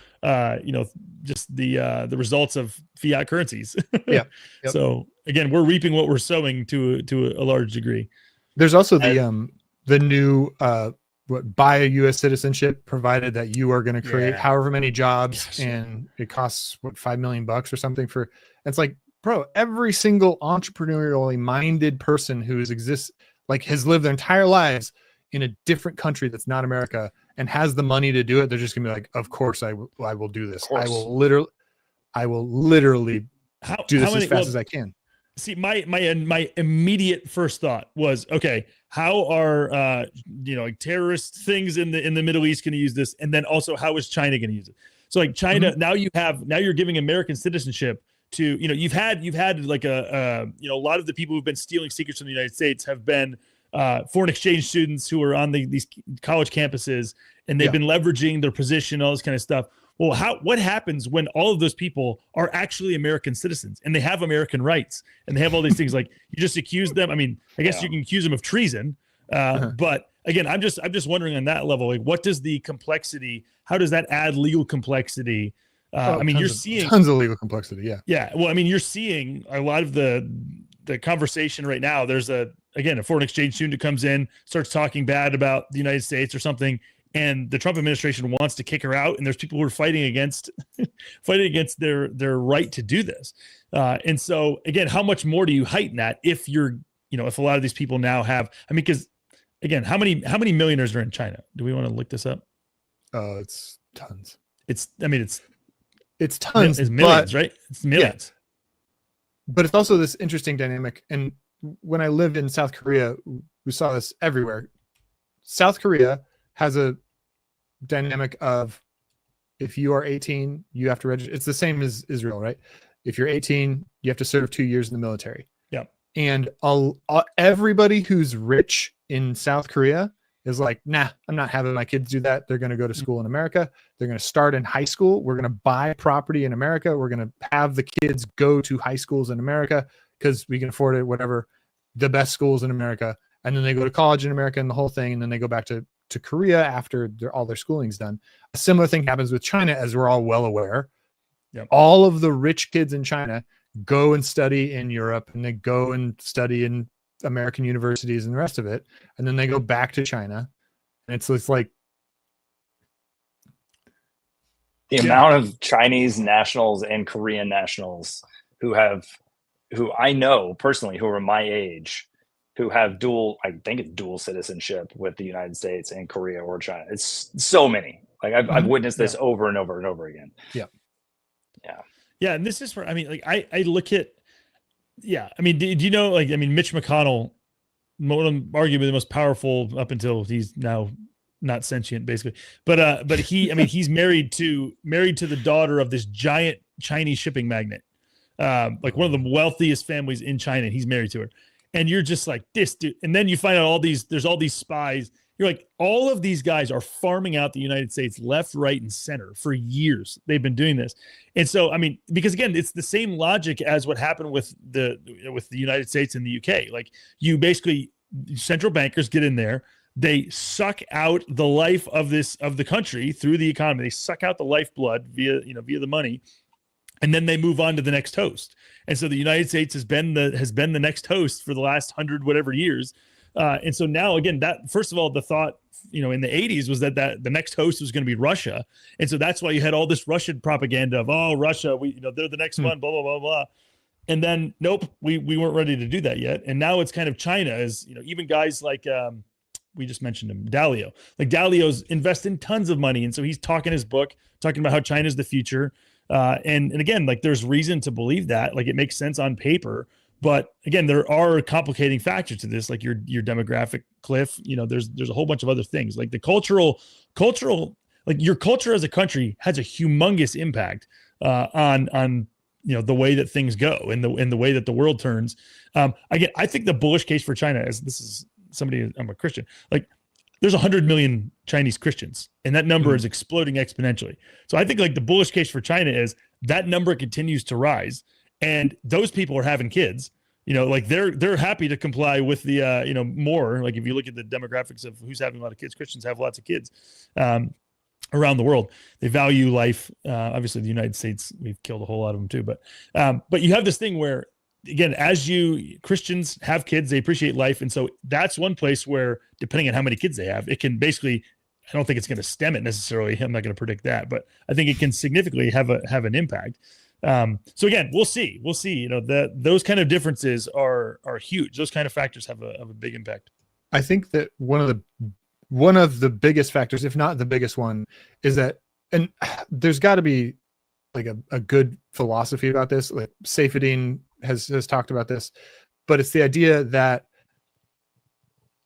Speaker 4: just the results of fiat currencies.
Speaker 2: Yep.
Speaker 4: So again, we're reaping what we're sowing to a large degree.
Speaker 2: There's also the new buy a U.S. citizenship, provided that you are going to create however many jobs, and it costs $5 million or something for. It's like, bro, every single entrepreneurially minded person who has lived their entire lives in a different country that's not America and has the money to do it, they're just gonna be like, of course I will do this. I will literally do this as fast as I can.
Speaker 4: See, my immediate first thought was, okay, how are like terrorist things in the Middle East going to use this, and then also how is China going to use it? So like China, now you're giving American citizenship to you've had like a lot of the people who've been stealing secrets from the United States have been foreign exchange students who are on these college campuses, and they've been leveraging their position, all this kind of stuff. Well, what happens when all of those people are actually American citizens and they have American rights and they have all these things? Like, you just accuse them. I mean, I guess you can accuse them of treason, but again, I'm just wondering on that level, like, what does the complexity? How does that add legal complexity? I mean, you're seeing
Speaker 2: tons of legal complexity. Yeah.
Speaker 4: Yeah. Well, I mean, you're seeing a lot of the conversation right now. There's a foreign exchange student who comes in, starts talking bad about the United States or something, and the Trump administration wants to kick her out, and there's people who are fighting against their right to do this. And so again, how much more do you heighten that if if a lot of these people now have, I mean, because again, how many millionaires are in China? Do we want to look this up?
Speaker 2: It's tons.
Speaker 4: It's
Speaker 2: tons.
Speaker 4: It's millions, right? It's millions.
Speaker 2: Yeah. But it's also this interesting dynamic. And when I lived in South Korea, we saw this everywhere. South Korea has a dynamic of, if you are 18, you have to register. It's the same as Israel, right? If you're 18, you have to serve 2 years in the military.
Speaker 4: Yeah.
Speaker 2: And everybody who's rich in South Korea is like, nah, I'm not having my kids do that. They're going to go to school in America. They're going to start in high school. We're going to buy property in America. We're going to have the kids go to high schools in America because we can afford it, whatever, the best schools in America. And then they go to college in America and the whole thing. And then they go back to Korea after all their schooling's done. A similar thing happens with China, as we're all well aware.
Speaker 4: Yep.
Speaker 2: All of the rich kids in China go and study in Europe, and they go and study in American universities and the rest of it. And then they go back to China. And it's like
Speaker 3: the amount of Chinese nationals and Korean nationals who I know personally, who are my age, who have dual citizenship with the United States and Korea or China. It's so many. Like I've witnessed this over and over and over again.
Speaker 2: Yeah.
Speaker 3: Yeah.
Speaker 4: Yeah. And this is where, I mean, like I look at, I mean, do you know, like, I mean, Mitch McConnell, arguably the most powerful up until he's now not sentient, basically. But he, I mean, he's married to the daughter of this giant Chinese shipping magnate, like one of the wealthiest families in China. And he's married to her. And you're just like, this dude. And then you find out there's all these spies. You're like, all of these guys are farming out the United States left, right, and center for years. They've been doing this. And so, I mean, because again, it's the same logic as what happened with the United States and the UK. Like, you basically, central bankers get in there, they suck out the life of the country through the economy. They suck out the lifeblood via the money. And then they move on to the next host. And so the United States has been the next host for the last 100 whatever years. And so now, again, that, first of all, the thought, in the 80s was that the next host was going to be Russia. And so that's why you had all this Russian propaganda of, oh, Russia, they're the next one, blah, blah, blah, blah. And then, nope, we weren't ready to do that yet. And now it's kind of China, as, even guys like, we just mentioned him, Dalio. Like, Dalio's investing tons of money. And so he's talking his book, talking about how China's the future. And again, like, there's reason to believe that, like, it makes sense on paper, But again, there are complicating factors to this, like your demographic cliff. There's a whole bunch of other things, like the cultural, like your culture as a country has a humongous impact on the way that things go and the way that the world turns. Again, I think the bullish case for China, as this is somebody, I'm a Christian, like there's 100 million Chinese Christians, and that number is exploding exponentially. So I think like the bullish case for China is that number continues to rise, and those people are having kids. Like they're happy to comply with the more, like if you look at the demographics of who's having a lot of kids, Christians have lots of kids around the world. They value life. Obviously, the United States, we've killed a whole lot of them too. But you have this thing where, again, as Christians have kids, they appreciate life. And so that's one place where, depending on how many kids they have, it can basically, I don't think it's going to stem it necessarily. I'm not going to predict that, but I think it can significantly have an impact. So again, we'll see, those kind of differences are huge. Those kind of factors have a big impact.
Speaker 2: I think that one of the biggest factors, if not the biggest one, is that, and there's got to be like a good philosophy about this. Like Seyfedin has talked about this, but it's the idea that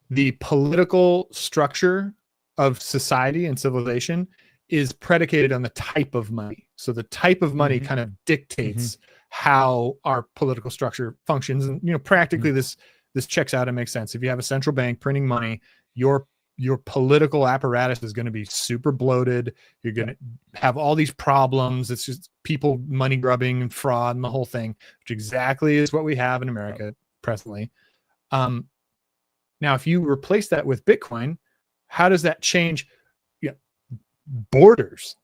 Speaker 2: the political structure of society and civilization is predicated on the type of money. So the type of money kind of dictates how our political structure functions. And, practically this checks out and makes sense. If you have a central bank printing money, your political apparatus is going to be super bloated. You're going to have all these problems. It's just people money grubbing and fraud and the whole thing, which exactly is what we have in America presently. Now, if you replace that with Bitcoin, how does that change borders,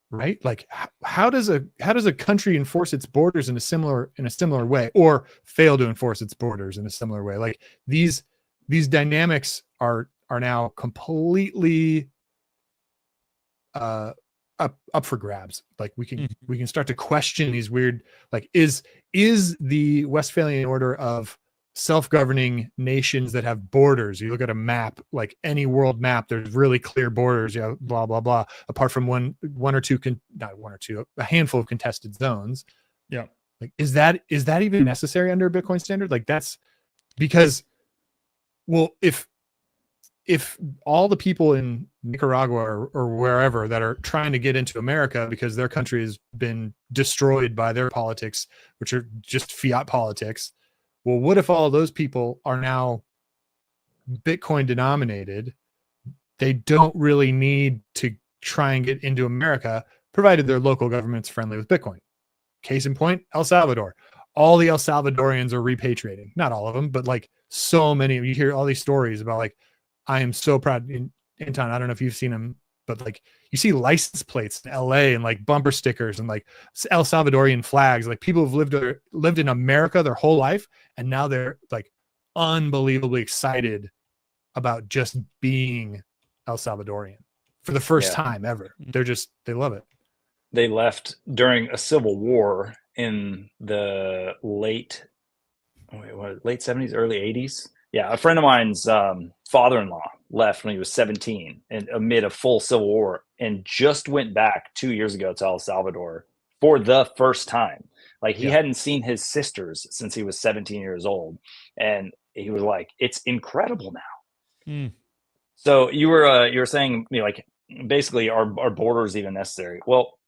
Speaker 2: right? Like how does a country enforce its borders in a similar way, or fail to enforce its borders in a similar way? Like these dynamics are now completely up for grabs. Like we can start to question these weird, like is the Westphalian order of self-governing nations that have borders. You look at a map, like any world map, there's really clear borders, blah blah blah, apart from a handful of contested zones.
Speaker 4: Yeah.
Speaker 2: Like is that even necessary under a Bitcoin standard? Like that's because, well, if all the people in Nicaragua or wherever that are trying to get into America because their country has been destroyed by their politics, which are just fiat politics, well, what if all of those people are now Bitcoin denominated? They don't really need to try and get into America, provided their local government's friendly with Bitcoin. Case in point, El Salvador. All the El Salvadorians are repatriating. Not all of them, but like so many. You hear all these stories about like, I am so proud. Anton, I don't know if you've seen them, but like you see license plates in LA and like bumper stickers and like El Salvadorian flags. Like people have lived in America their whole life, and now they're like unbelievably excited about just being El Salvadorian for the first time ever. They love it.
Speaker 3: They left during a civil war in the late 70s, early 80s. Yeah, a friend of mine's father-in-law left when he was 17 and amid a full civil war, and just went back 2 years ago to El Salvador for the first time. Like he hadn't seen his sisters since he was 17 years old. And he was like, it's incredible now. So you were saying, like basically are borders even necessary? Well,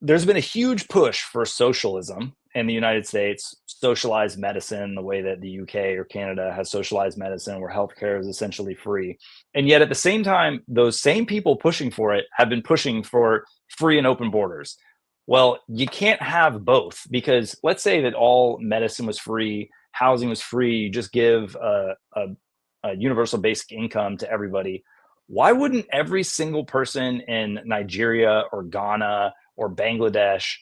Speaker 3: there's been a huge push for socialism in the United States, socialized medicine, the way that the UK or Canada has socialized medicine, where healthcare is essentially free. And yet at the same time, those same people pushing for it have been pushing for free and open borders. Well, you can't have both, because let's say that all medicine was free, housing was free, you just give a universal basic income to everybody. Why wouldn't every single person in Nigeria or Ghana or Bangladesh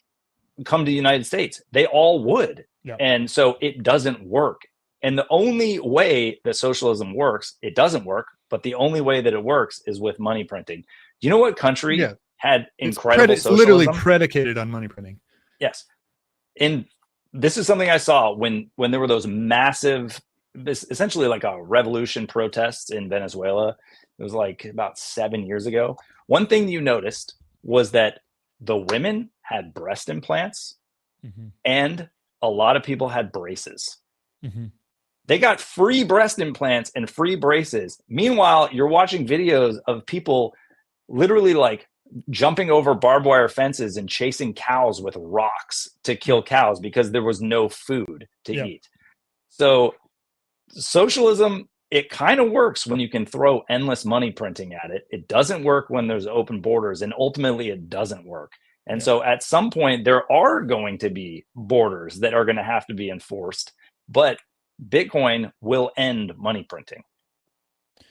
Speaker 3: come to the United States? They all would.
Speaker 4: Yeah.
Speaker 3: And so it doesn't work. And the only way that socialism works, it doesn't work, but the only way that it works is with money printing. Do you know what country had incredible
Speaker 2: it's
Speaker 3: socialism?
Speaker 2: Literally predicated on money printing.
Speaker 3: Yes. And this is something I saw when there were those massive, essentially like a revolution protests in Venezuela. It was like about 7 years ago. One thing you noticed was that the women had breast implants and a lot of people had braces.
Speaker 4: Mm-hmm.
Speaker 3: They got free breast implants and free braces. Meanwhile, you're watching videos of people literally like jumping over barbed wire fences and chasing cows with rocks to kill cows because there was no food to eat. So socialism, it kind of works when you can throw endless money printing at it. It doesn't work when there's open borders, and ultimately it doesn't work. And so at some point there are going to be borders that are going to have to be enforced, but Bitcoin will end money printing.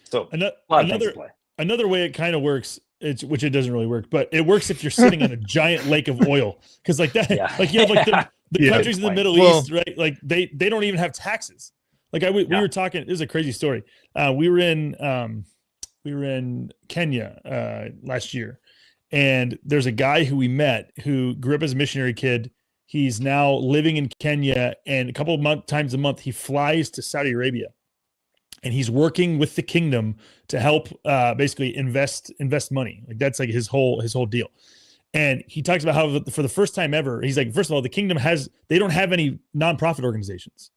Speaker 3: So
Speaker 4: another way it kind of works, which it doesn't really work, but it works if you're sitting on a giant lake of oil, because like that, like you have like the countries in the Middle East, right? Like they don't even have taxes. Like we were talking. This is a crazy story. We were in Kenya last year, and there's a guy who we met who grew up as a missionary kid. He's now living in Kenya, and a couple of times a month he flies to Saudi Arabia, and he's working with the kingdom to help basically invest money. Like that's like his whole deal. And he talks about how for the first time ever, he's like, first of all, the kingdom they don't have any nonprofit organizations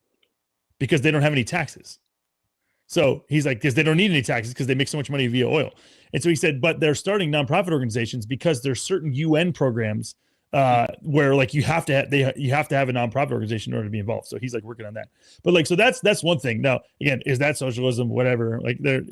Speaker 4: because they don't have any taxes. So he's like, because they don't need any taxes because they make so much money via oil. And so he said, but they're starting nonprofit organizations because there's certain UN programs where like you have to have a nonprofit organization in order to be involved. So he's like working on that. But like, so that's one thing. Now, again, is that socialism? Whatever. Like there,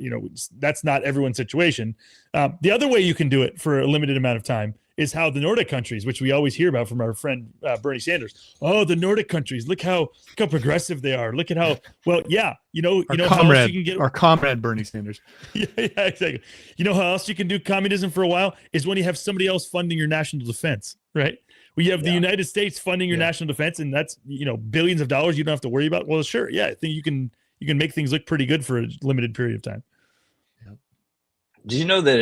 Speaker 4: that's not everyone's situation. The other way you can do it for a limited amount of time is how the Nordic countries, which we always hear about from our friend Bernie Sanders. Oh, the Nordic countries! Look how progressive they are. Look at how well, yeah. How else you can get
Speaker 2: our comrade Bernie Sanders.
Speaker 4: Yeah, exactly. You know how else you can do communism for a while is when you have somebody else funding your national defense, right? We have the United States funding your national defense, and that's billions of dollars you don't have to worry about. Well, sure, yeah, I think you can make things look pretty good for a limited period of time.
Speaker 3: Yep. Did you know that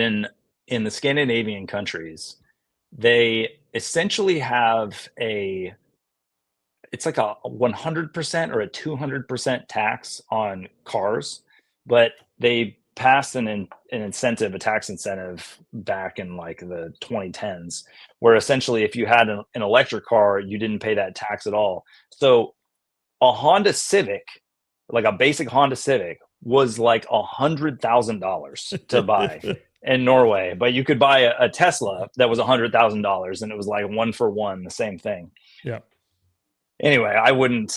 Speaker 3: in the Scandinavian countries, they essentially have it's like a 100% or a 200% tax on cars, but they passed a tax incentive back in like the 2010s, where essentially if you had an electric car, you didn't pay that tax at all. So a Honda Civic, like a basic Honda Civic, was like $100,000 to buy in Norway, but you could buy a Tesla that was $100,000, and it was like 1 for 1, the same thing.
Speaker 4: Yeah.
Speaker 3: Anyway, I would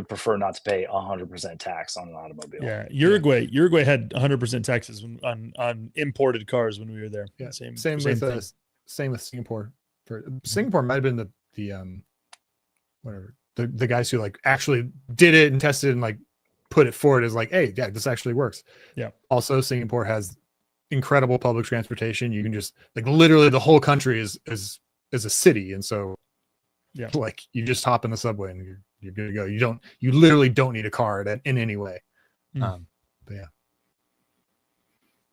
Speaker 3: prefer not to pay 100% tax on an automobile.
Speaker 4: Yeah. Uruguay had 100% taxes on imported cars when we were there.
Speaker 2: Yeah.
Speaker 4: Same
Speaker 2: with Singapore. Singapore might have been the guys who like actually did it and tested and like put it forward as like, hey, yeah, this actually works.
Speaker 4: Yeah. Also,
Speaker 2: Singapore has incredible public transportation. You can just like literally the whole country is a city, and so like you just hop in the subway and you're good to go. You literally don't need a car in any way. But yeah,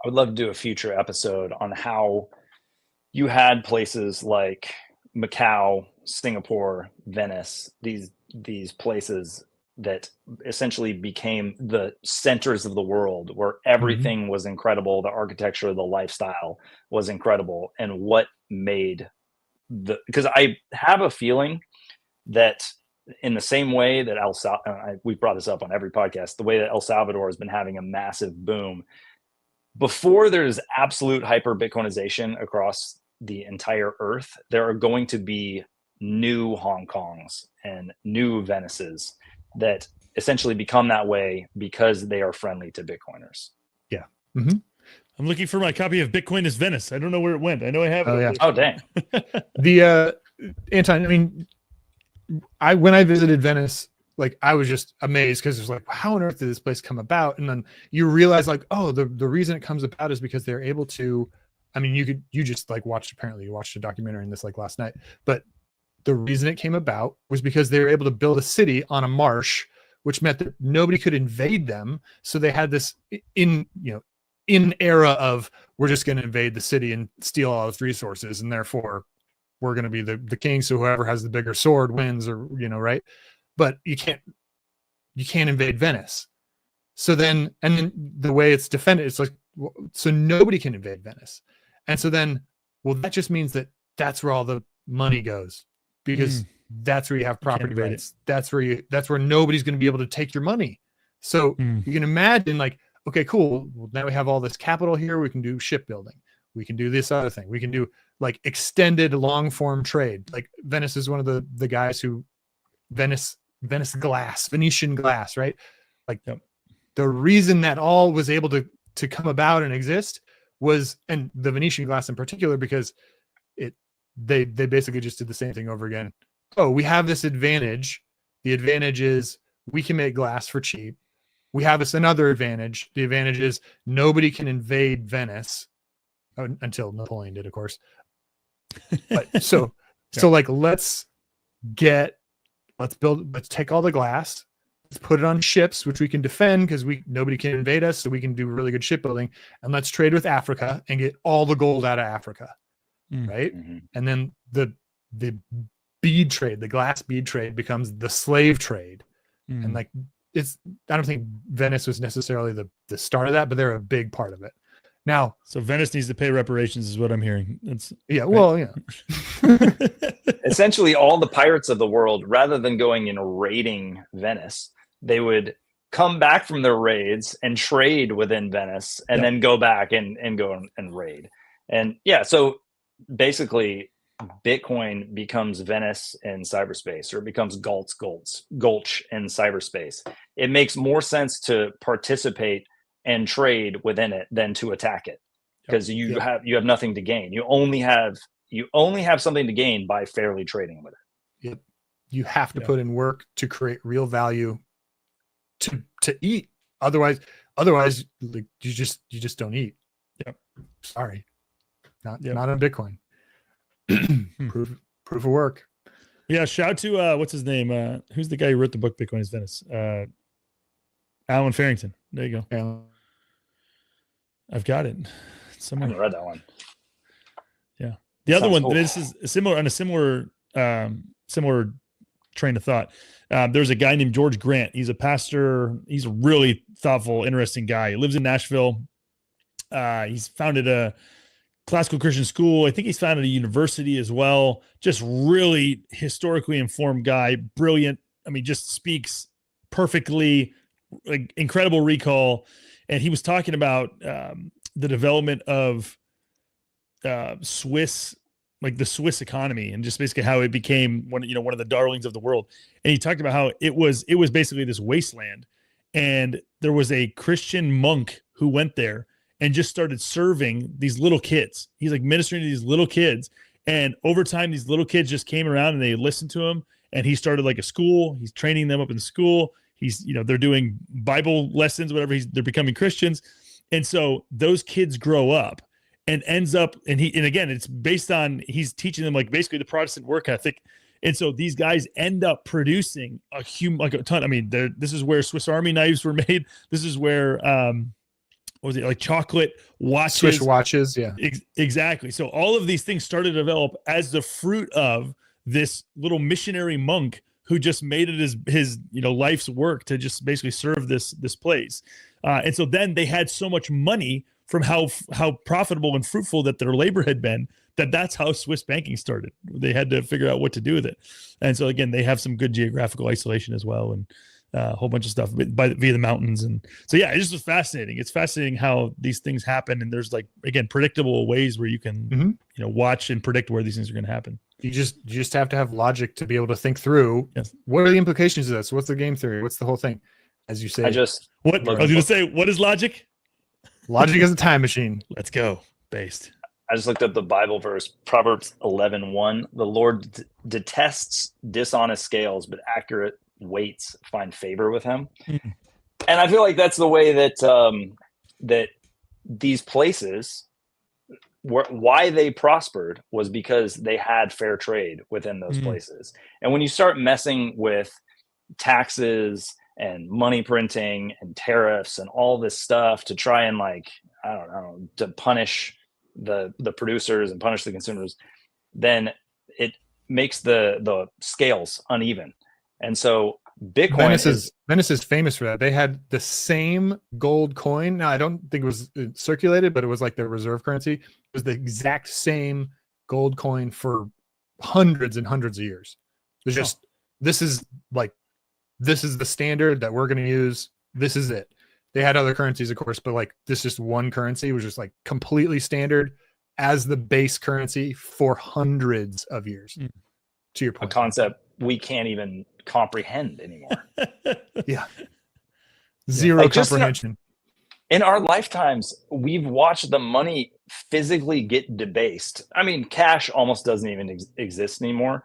Speaker 3: I would love to do a future episode on how you had places like Macau, Singapore, Venice, these places that essentially became the centers of the world, where everything was incredible. The architecture, the lifestyle was incredible. And what made because I have a feeling that in the same way that we brought this up on every podcast, the way that El Salvador has been having a massive boom, before there's absolute hyper Bitcoinization across the entire earth, there are going to be new Hong Kongs and new Venices that essentially become that way because they are friendly to Bitcoiners.
Speaker 2: Yeah. Mm-hmm.
Speaker 4: I'm looking for my copy of Bitcoin is Venice. I don't know where it went. I know I have it.
Speaker 2: Oh, yeah.
Speaker 3: Oh, dang.
Speaker 2: Anton, I mean, when I visited Venice, like I was just amazed because it's like, how on earth did this place come about? And then you realize like, oh, the reason it comes about is because they're able to, I mean, you just like watched a documentary on this like last night, but the reason it came about was because they were able to build a city on a marsh, which meant that nobody could invade them. So they had this in era of, we're just going to invade the city and steal all its resources, and therefore we're going to be the king. So whoever has the bigger sword wins, or right. But you can't invade Venice. So then, and then the way it's defended, it's like, so nobody can invade Venice. And so then, well, that just means that that's where all the money goes, because that's where you have property
Speaker 4: invade
Speaker 2: rights. That's where nobody's going to be able to take your money. So you can imagine, like, okay, cool. Well, now we have all this capital here. We can do shipbuilding. We can do this other thing. We can do like extended long form trade. Like Venice is one of the guys who Venetian glass, right? Like the reason that all was able to come about and exist was, and the Venetian glass in particular, because they basically just did the same thing over again. Oh, we have this advantage. The advantage is we can make glass for cheap. We have this another advantage. The advantage is nobody can invade Venice until Napoleon did, of course. But so like let's take all the glass, let's put it on ships, which we can defend because nobody can invade us, so we can do really good shipbuilding, and let's trade with Africa and get all the gold out of Africa, right? And then the bead trade, the glass bead trade, becomes the slave trade, and like I don't think Venice was necessarily the start of that, but they're a big part of it. Now,
Speaker 4: so Venice needs to pay reparations, is what I'm hearing.
Speaker 3: Essentially, all the pirates of the world, rather than going and raiding Venice, they would come back from their raids and trade within Venice, and then go back and go and raid. And so basically, Bitcoin becomes Venice in cyberspace, or it becomes Gulch in cyberspace. It makes more sense to participate and trade within it than to attack it, because you have nothing to gain. You only have something to gain by fairly trading with it.
Speaker 2: Yep. You have to put in work to create real value to eat. Otherwise like you just don't eat.
Speaker 4: Yep.
Speaker 2: Sorry. Not on Bitcoin. proof of work.
Speaker 4: Yeah, shout to what's his name? Who's the guy who wrote the book Bitcoin is Venice? Alan Farrington. There you go. I've got it somewhere.
Speaker 3: I haven't read that one.
Speaker 4: Yeah. The other one,
Speaker 3: cool.
Speaker 4: This is similar on a similar train of thought. There's a guy named George Grant. He's a pastor. He's a really thoughtful, interesting guy. He lives in Nashville. He's founded a classical Christian school. I think he's founded a university as well. Just really historically informed guy. Brilliant. I mean, just speaks perfectly, like incredible recall. And he was talking about the development of Swiss, like the Swiss economy, and just basically how it became one of the darlings of the world. And he talked about how it was basically this wasteland, and there was a Christian monk who went there and just started serving these little kids. He's like ministering to these little kids, and over time, these little kids just came around and they listened to him. And he started like a school. He's training them up in school. He's, they're doing Bible lessons, whatever. They're becoming Christians. And so those kids grow up and ends up, and again, it's based on, he's teaching them like basically the Protestant work ethic. And so these guys end up producing a ton. I mean, this is where Swiss Army knives were made. This is where, what was it, like chocolate watches?
Speaker 2: Swiss watches, yeah.
Speaker 4: Exactly. So all of these things started to develop as the fruit of this little missionary monk who just made it his life's work to just basically serve this place. And so then they had so much money from how profitable and fruitful that their labor had been, that's how Swiss banking started. They had to figure out what to do with it. And so again, they have some good geographical isolation as well, and a whole bunch of stuff via the mountains. And so, yeah, it just was fascinating. It's fascinating how these things happen. And there's, like, again, predictable ways where you can, watch and predict where these things are going to happen.
Speaker 2: You just have to have logic to be able to think through.
Speaker 4: Yes.
Speaker 2: What are the implications of this? What's the game theory? What's the whole thing? As you say,
Speaker 4: I was going to say, what is logic?
Speaker 2: Logic is a time machine.
Speaker 4: Let's go. Based.
Speaker 3: I just looked up the Bible verse, Proverbs 11:1. The Lord detests dishonest scales, but accurate weights find favor with him. Mm-hmm. And I feel like that's the way that that these places, why they prospered was because they had fair trade within those places. And when you start messing with taxes and money printing and tariffs and all this stuff to try and, like, I don't know, to punish the producers and punish the consumers, then it makes the scales uneven. And so Bitcoin
Speaker 2: Venice is famous for that. They had the same gold coin. Now, I don't think it was circulated, but it was like their reserve currency. It was the exact same gold coin for hundreds and hundreds of years. There's just this is the standard that we're going to use. This is it. They had other currencies, of course, but like this just one currency was just like completely standard as the base currency for hundreds of years. To your
Speaker 3: A
Speaker 2: point,
Speaker 3: concept we can't even comprehend anymore.
Speaker 2: yeah, zero
Speaker 3: Like, just
Speaker 2: comprehension.
Speaker 3: In our lifetimes, we've watched the money physically get debased. I mean, cash almost doesn't even exist anymore.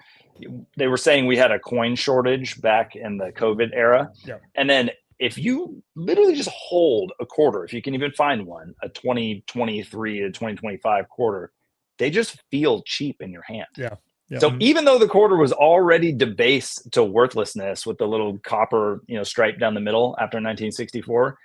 Speaker 3: They were saying we had a coin shortage back in the COVID era.
Speaker 4: Yeah.
Speaker 3: And then if you literally just hold a quarter, if you can even find one, a 2023 to 2025 quarter, they just feel cheap in your hand.
Speaker 4: Yeah. Yeah.
Speaker 3: So even though the quarter was already debased to worthlessness with the little copper, stripe down the middle after 1964,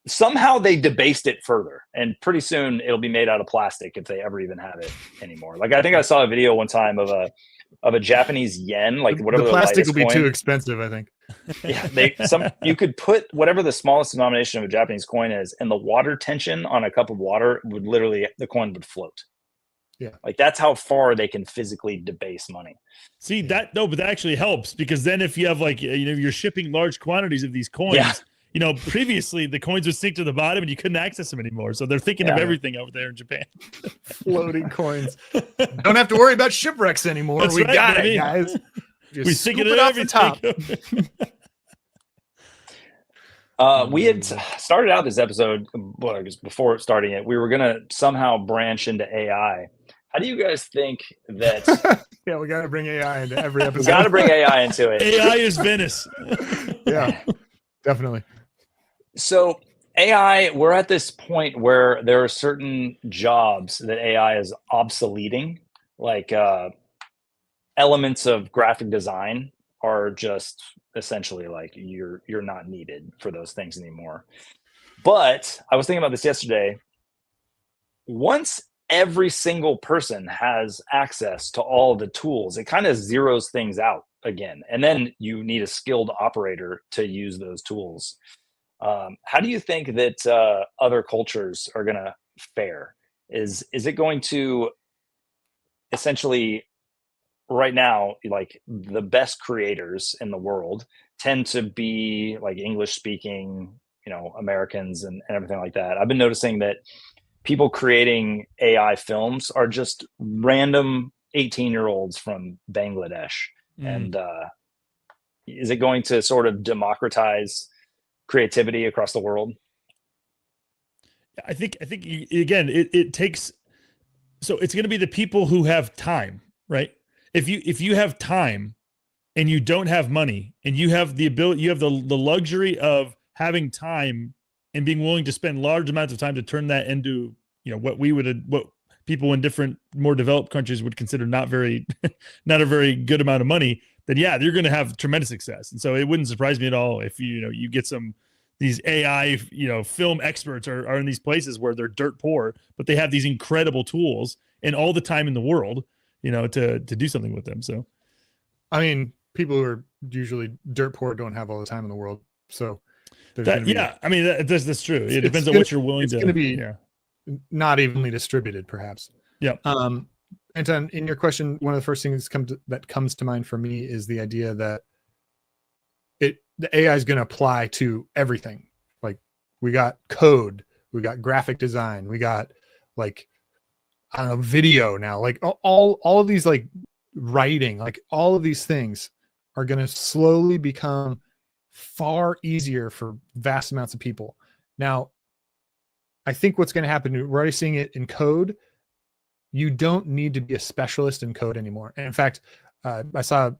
Speaker 3: somehow they debased it further, and pretty soon it'll be made out of plastic if they ever even have it anymore. Like, I think I saw a video one time of a Japanese yen, like whatever
Speaker 2: The
Speaker 3: the
Speaker 2: plastic will
Speaker 3: lightest
Speaker 2: be
Speaker 3: coin.
Speaker 2: too expensive, I think.
Speaker 3: Yeah, you could put whatever the smallest denomination of a Japanese coin is, and the water tension on a cup of water would literally, the coin would float.
Speaker 2: Yeah.
Speaker 3: Like, that's how far they can physically debase money.
Speaker 4: See that? No, but that actually helps, because then if you have like, you're shipping large quantities of these coins,
Speaker 3: Yeah.
Speaker 4: Previously the coins would sink to the bottom and you couldn't access them anymore. So they're thinking of everything over there in Japan.
Speaker 2: Floating coins. Don't have to worry about shipwrecks anymore.
Speaker 4: That's
Speaker 2: We
Speaker 4: right,
Speaker 2: got
Speaker 4: buddy.
Speaker 2: it, guys. Just
Speaker 4: We
Speaker 2: scoop
Speaker 4: think
Speaker 2: it
Speaker 4: of
Speaker 2: off the top.
Speaker 3: We had started out this episode, well, I guess before starting it, we were going to somehow branch into AI. How do you guys think that
Speaker 2: Yeah, we got to bring AI into every
Speaker 3: we
Speaker 2: episode.
Speaker 3: got to bring AI into it?
Speaker 4: AI is Venice.
Speaker 2: Yeah, definitely.
Speaker 3: So AI, we're at this point where there are certain jobs that AI is obsoleting, like elements of graphic design are just essentially like you're not needed for those things anymore. But I was thinking about this yesterday. Once every single person has access to all the tools, it kind of zeroes things out again. And then you need a skilled operator to use those tools. How do you think that other cultures are going to fare? Is it going to essentially, right now, like the best creators in the world tend to be like English speaking, Americans and everything like that. I've been noticing that people creating AI films are just random 18-year-olds from Bangladesh. And is it going to sort of democratize creativity across the world?
Speaker 4: I think again, it takes, so it's going to be the people who have time, right? If you have time and you don't have money and you have the ability, you have the luxury of having time and being willing to spend large amounts of time to turn that into, what people in different, more developed countries would consider not a very good amount of money, then yeah, they're going to have tremendous success. And so it wouldn't surprise me at all if you get these AI, film experts are in these places where they're dirt poor, but they have these incredible tools and all the time in the world, to do something with them. So,
Speaker 2: I mean, people who are usually dirt poor don't have all the time in the world. So
Speaker 4: that's true. It depends on what you're willing to.
Speaker 2: It's going to be not evenly distributed, perhaps.
Speaker 4: Yeah.
Speaker 2: Anton, in your question, one of the first things that comes to mind for me is the idea that the AI is going to apply to everything. Like, we got code, we got graphic design, we got like, I don't know, video now, like all of these, like writing, like all of these things are going to slowly become far easier for vast amounts of people. Now, I think what's going to happen, we're already seeing it in code. You don't need to be a specialist in code anymore. And in fact, I saw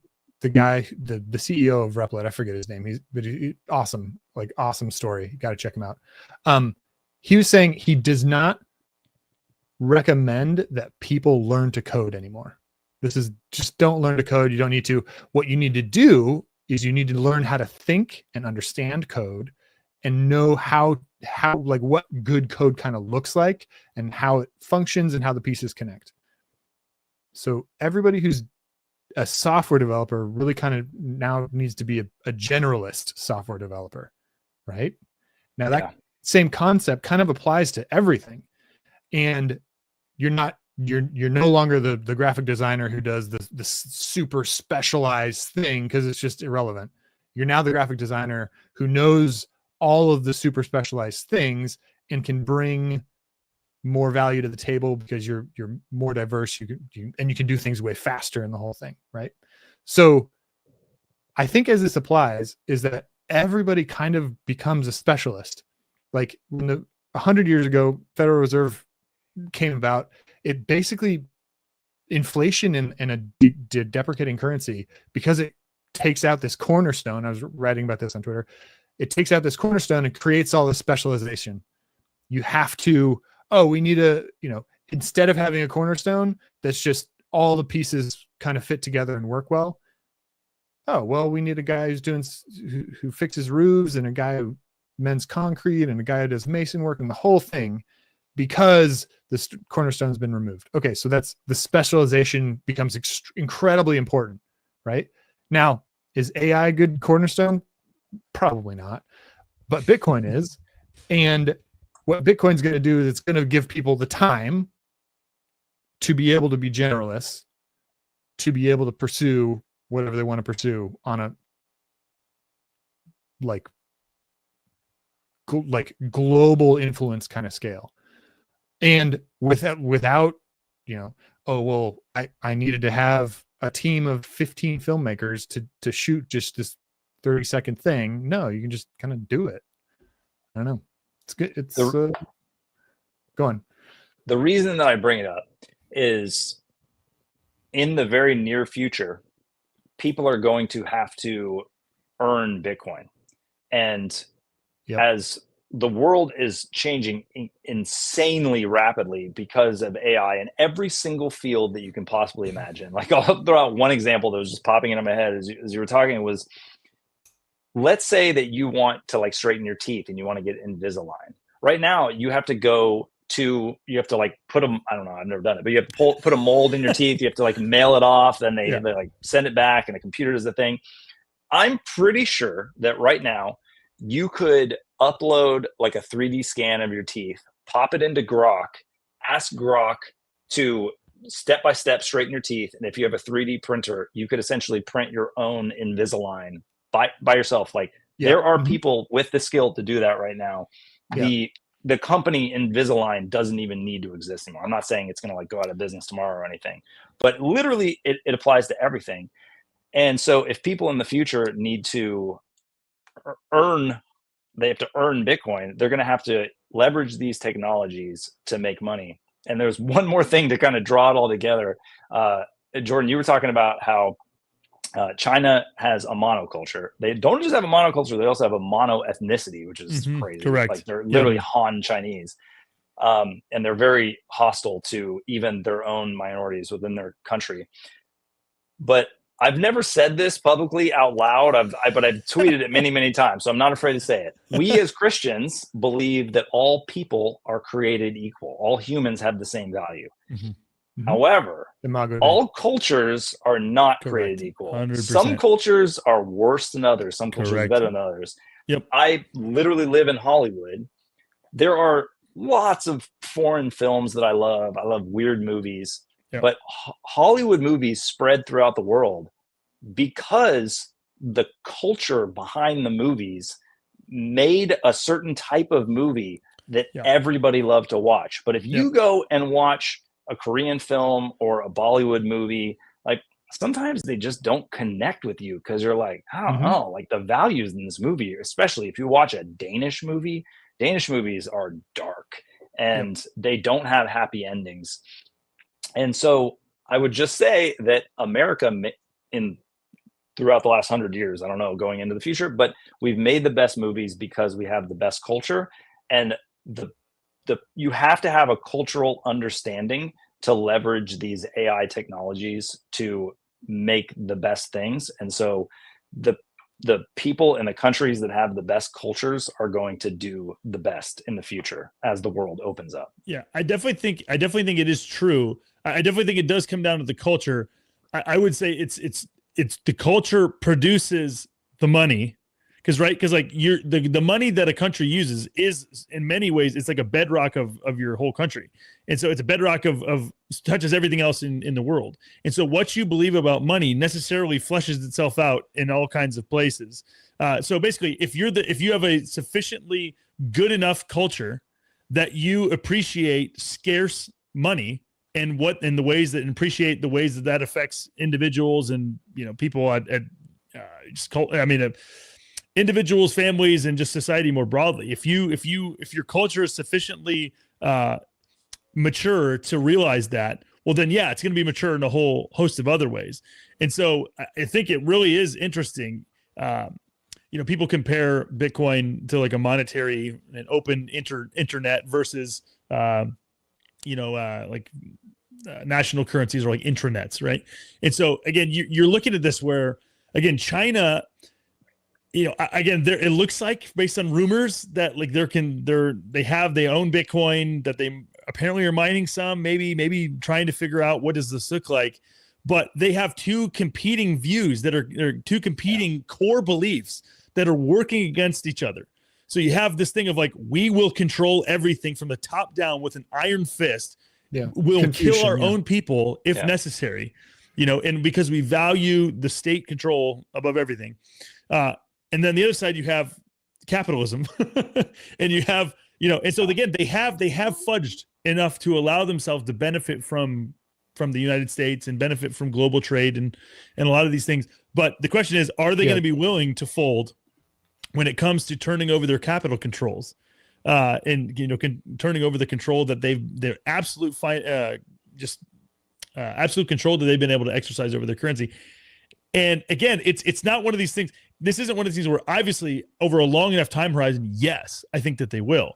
Speaker 2: the guy, the CEO of Replit, I forget his name. He's awesome, like awesome story. You got to check him out. He was saying he does not recommend that people learn to code anymore. This is just, don't learn to code. You don't need to. What you need to do is you need to learn how to think and understand code and know how like what good code kind of looks like and how it functions and how the pieces connect. So everybody who's a software developer really kind of now needs to be a generalist software developer, right? Now that same concept kind of applies to everything. And you're not you're no longer the graphic designer who does this super specialized thing because it's just irrelevant. You're now the graphic designer who knows all of the super specialized things and can bring more value to the table because you're more diverse. You can do things way faster in the whole thing, right? So I think as this applies is that everybody kind of becomes a specialist. Like when 100 years ago, Federal Reserve came about, it basically inflation and a deprecating currency, because it takes out this cornerstone. I was writing about this on Twitter. It takes out this cornerstone and creates all this specialization. You have to, we need instead of having a cornerstone that's just all the pieces kind of fit together and work well. Oh, well, we need a guy who fixes roofs, and a guy who mends concrete, and a guy who does mason work, and the whole thing, because this cornerstone has been removed. Okay, so that's the specialization becomes incredibly important, right? Now, is AI a good cornerstone? Probably not, but Bitcoin is. And what Bitcoin's going to do is it's going to give people the time to be able to be generalists, to be able to pursue whatever they want to pursue on a like global influence kind of scale. And without I needed to have a team of 15 filmmakers to shoot just this 30-second thing. No, you can just kind of do it. I don't know. It's good. It's go on.
Speaker 3: The reason that I bring it up is in the very near future, people are going to have to earn Bitcoin. And as the world is changing insanely rapidly because of AI in every single field that you can possibly imagine. Like, I'll throw out one example that was just popping into my head as you were talking. Was, let's say that you want to like straighten your teeth and you want to get Invisalign. Right now, you have to like put them, I don't know, I've never done it, but you have to put a mold in your teeth. You have to like mail it off. Then they like send it back, and the computer does the thing. I'm pretty sure that right now you could upload like a 3D scan of your teeth, pop it into Grok, ask Grok to step-by-step straighten your teeth. And if you have a 3D printer, you could essentially print your own Invisalign by yourself. Like there are people with the skill to do that right now. The company Invisalign doesn't even need to exist anymore. I'm not saying it's going to like go out of business tomorrow or anything, but literally it applies to everything. And so if people in the future need to they have to earn Bitcoin, they're going to have to leverage these technologies to make money. And there's one more thing to kind of draw it all together. Jordan, you were talking about how China has a monoculture. They don't just have a monoculture, they also have a mono-ethnicity, which is crazy.
Speaker 4: Correct.
Speaker 3: Like they're literally Han Chinese. And they're very hostile to even their own minorities within their country. But I've never said this publicly out loud, but I've tweeted it many, many times, so I'm not afraid to say it. We as Christians believe that all people are created equal. All humans have the same value. However, all cultures are not created equal.
Speaker 4: 100%.
Speaker 3: Some cultures are worse than others. Some cultures are better than others. I literally live in Hollywood. There are lots of foreign films that I love. I love weird movies. But Hollywood movies spread throughout the world because the culture behind the movies made a certain type of movie that everybody loved to watch. But if you go and watch a Korean film or a Bollywood movie, like sometimes they just don't connect with you because you're like, I don't know, like the values in this movie, especially if you watch a Danish movie, Danish movies are dark and they don't have happy endings. And so I would just say that America throughout the last 100 years, I don't know, going into the future, but we've made the best movies because we have the best culture. And you have to have a cultural understanding to leverage these AI technologies to make the best things. And so the people in the countries that have the best cultures are going to do the best in the future as the world opens up.
Speaker 4: Yeah, I definitely think it is true. I definitely think it does come down to the culture. I would say it's the culture produces the money, Because like the money that a country uses is in many ways, it's like a bedrock of your whole country. And so it's a bedrock of touches everything else in the world. And so what you believe about money necessarily fleshes itself out in all kinds of places. So basically, if you have a sufficiently good enough culture that you appreciate scarce money and the ways that appreciate the ways that affects individuals and, you know, people at individuals, families, and just society more broadly. If your culture is sufficiently mature to realize that, well, then yeah, it's going to be mature in a whole host of other ways. And so I think it really is interesting. You know, people compare Bitcoin to like a monetary and open internet versus national currencies or like intranets, right? And so again, you're looking at this where again China, you know, again, it looks like based on rumors that like they own Bitcoin, that they apparently are mining some, maybe trying to figure out what does this look like, but they have two competing views that are two competing core beliefs that are working against each other. So you have this thing of like, we will control everything from the top down with an iron fist. Yeah. We'll kill our own people if necessary, you know, and because we value the state control above everything. And then the other side, you have capitalism and you have, you know, and so again, they have fudged enough to allow themselves to benefit from the United States and benefit from global trade and a lot of these things. But the question is, are they going to be willing to fold when it comes to turning over their capital controls and, you know, turning over the control that their absolute absolute control that they've been able to exercise over their currency. And again, it's not one of these things. This isn't one of these things where obviously over a long enough time horizon, yes, I think that they will.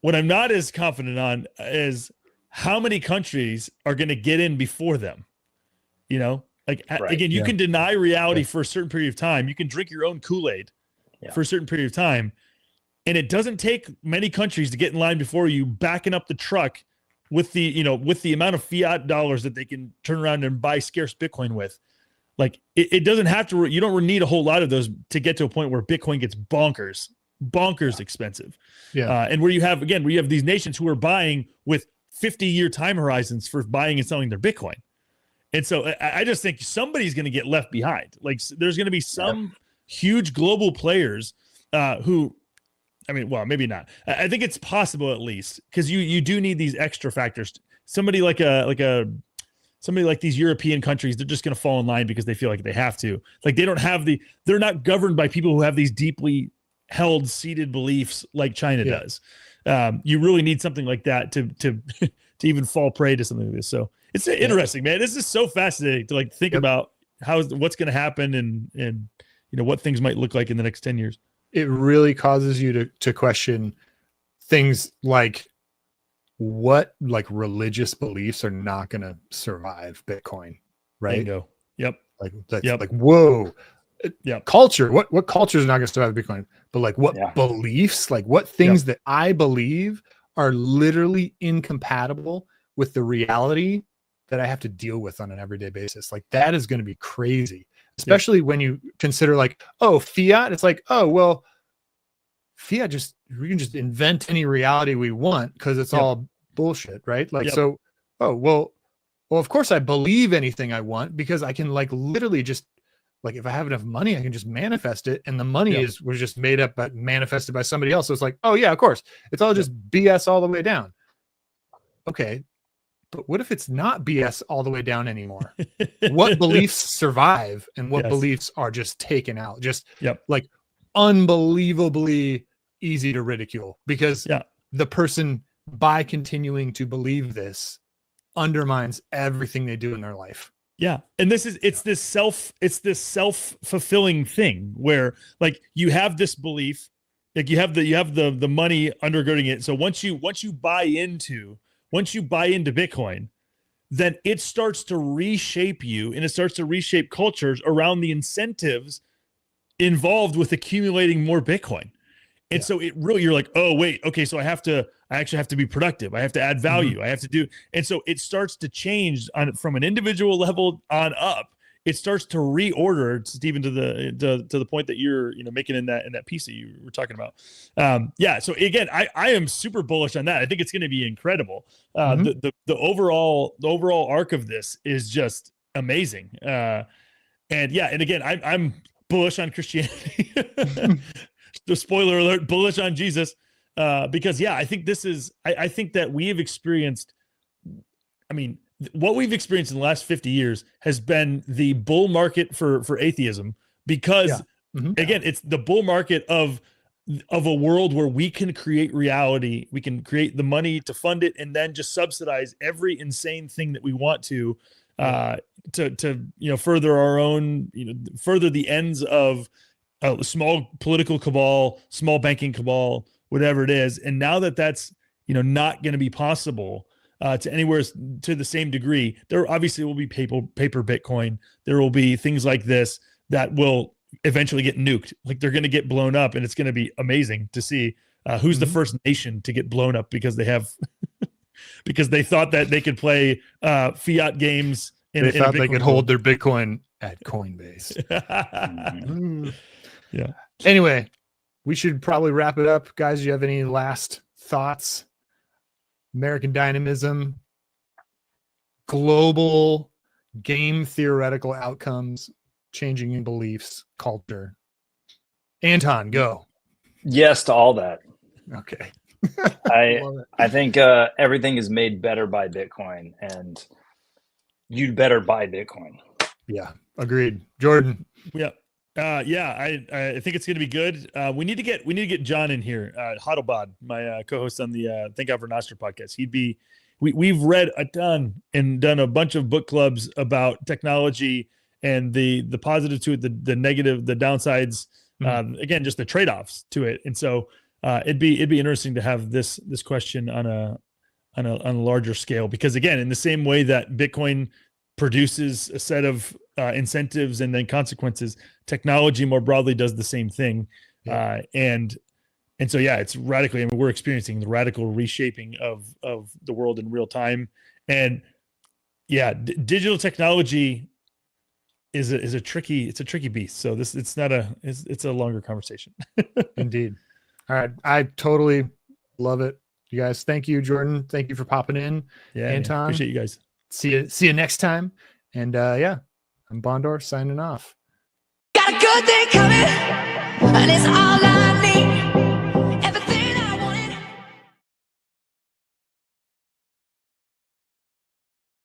Speaker 4: What I'm not as confident on is how many countries are going to get in before them. You know, like again, you can deny reality for a certain period of time. You can drink your own Kool-Aid for a certain period of time. And it doesn't take many countries to get in line before you, backing up the truck with the amount of fiat dollars that they can turn around and buy scarce Bitcoin with. Like it doesn't have to, you don't need a whole lot of those to get to a point where Bitcoin gets bonkers expensive. Yeah. And where you have these nations who are buying with 50-year time horizons for buying and selling their Bitcoin. And so I just think somebody's going to get left behind. Like there's going to be some huge global players who, I mean, well, maybe not. I think it's possible at least because you do need these extra factors. Somebody like these European countries, they're just going to fall in line because they feel like they have to. Like they're not governed by people who have these deeply held seated beliefs like China does. You really need something like that to even fall prey to something like this. So it's interesting, man. This is so fascinating to like think about what's going to happen and you know what things might look like in the next 10 years.
Speaker 2: It really causes you to question things like what like religious beliefs are not going to survive Bitcoin, right?
Speaker 4: Bingo. Yep.
Speaker 2: Like that's like whoa. Yeah. Culture. What culture is not going to survive Bitcoin? But like what beliefs, like what things that I believe are literally incompatible with the reality that I have to deal with on an everyday basis. Like that is going to be crazy, especially when you consider like, oh, fiat. It's like, oh, well, fiat we can just invent any reality we want because it's all bullshit, right? Like, so, oh, well, of course I believe anything I want because I can like literally just like, if I have enough money, I can just manifest it. And the money was just made up, but manifested by somebody else. So it's like, oh yeah, of course. It's all just BS all the way down. Okay. But what if it's not BS all the way down anymore? What beliefs survive and what beliefs are just taken out? Just like unbelievably easy to ridicule because the person, by continuing to believe this, undermines everything they do in their life.
Speaker 4: Yeah. And it's this self-fulfilling thing where like you have this belief, like you have the money undergirding it. So once you buy into Bitcoin, then it starts to reshape you and it starts to reshape cultures around the incentives involved with accumulating more Bitcoin. And so it really, you're like, oh wait, okay. So I actually have to be productive. I have to add value. I have to do. And so it starts to change from an individual level on up it starts to reorder, Stephen, to the point that you're making in that piece that you were talking about. So again, I am super bullish on that. I think it's going to be incredible. The overall arc of this is just amazing. And again, I'm bullish on Christianity. The spoiler alert, bullish on Jesus. Because I think I think that we have experienced, what we've experienced in the last 50 years has been the bull market for atheism, because again, it's the bull market of a world where we can create reality. We can create the money to fund it and then just subsidize every insane thing that we want to further our own, further the ends of a small political cabal, small banking cabal, whatever it is. And now that that's, not going to be possible to anywhere to the same degree, there obviously will be paper Bitcoin. There will be things like this that will eventually get nuked. Like, they're going to get blown up, and it's going to be amazing to see who's the first nation to get blown up because they have, because they thought that they could play fiat games.
Speaker 2: They thought they could hold their Bitcoin at Coinbase.
Speaker 4: Yeah.
Speaker 2: Anyway, we should probably wrap it up. Guys, do you have any last thoughts? American Dynamism, global game theoretical outcomes, changing in beliefs, culture. Anton, go.
Speaker 3: Yes to all that.
Speaker 2: Okay.
Speaker 3: I think everything is made better by Bitcoin, and you'd better buy Bitcoin.
Speaker 2: Yeah, agreed. Jordan.
Speaker 4: Yeah. I think it's going to be good. We need to get John in here. Hodlebod, my co-host on the Thank God for Nostr podcast. We've read a ton and done a bunch of book clubs about technology and the positive to it, the negative, the downsides. Again, just the trade-offs to it. And so it'd be interesting to have this question on a larger scale, because again, in the same way that Bitcoin produces a set of incentives and then consequences, technology more broadly does the same thing. And so, it's radically, we're experiencing the radical reshaping of the world in real time. And digital technology is a tricky beast. So it's a longer conversation.
Speaker 2: Indeed. All right. I totally love it. You guys, thank you, Jordan. Thank you for popping in.
Speaker 4: Yeah.
Speaker 2: Anton,
Speaker 4: Appreciate you guys.
Speaker 2: See you next time. And I'm Bondor signing off.
Speaker 1: Got a good thing coming, and it's all I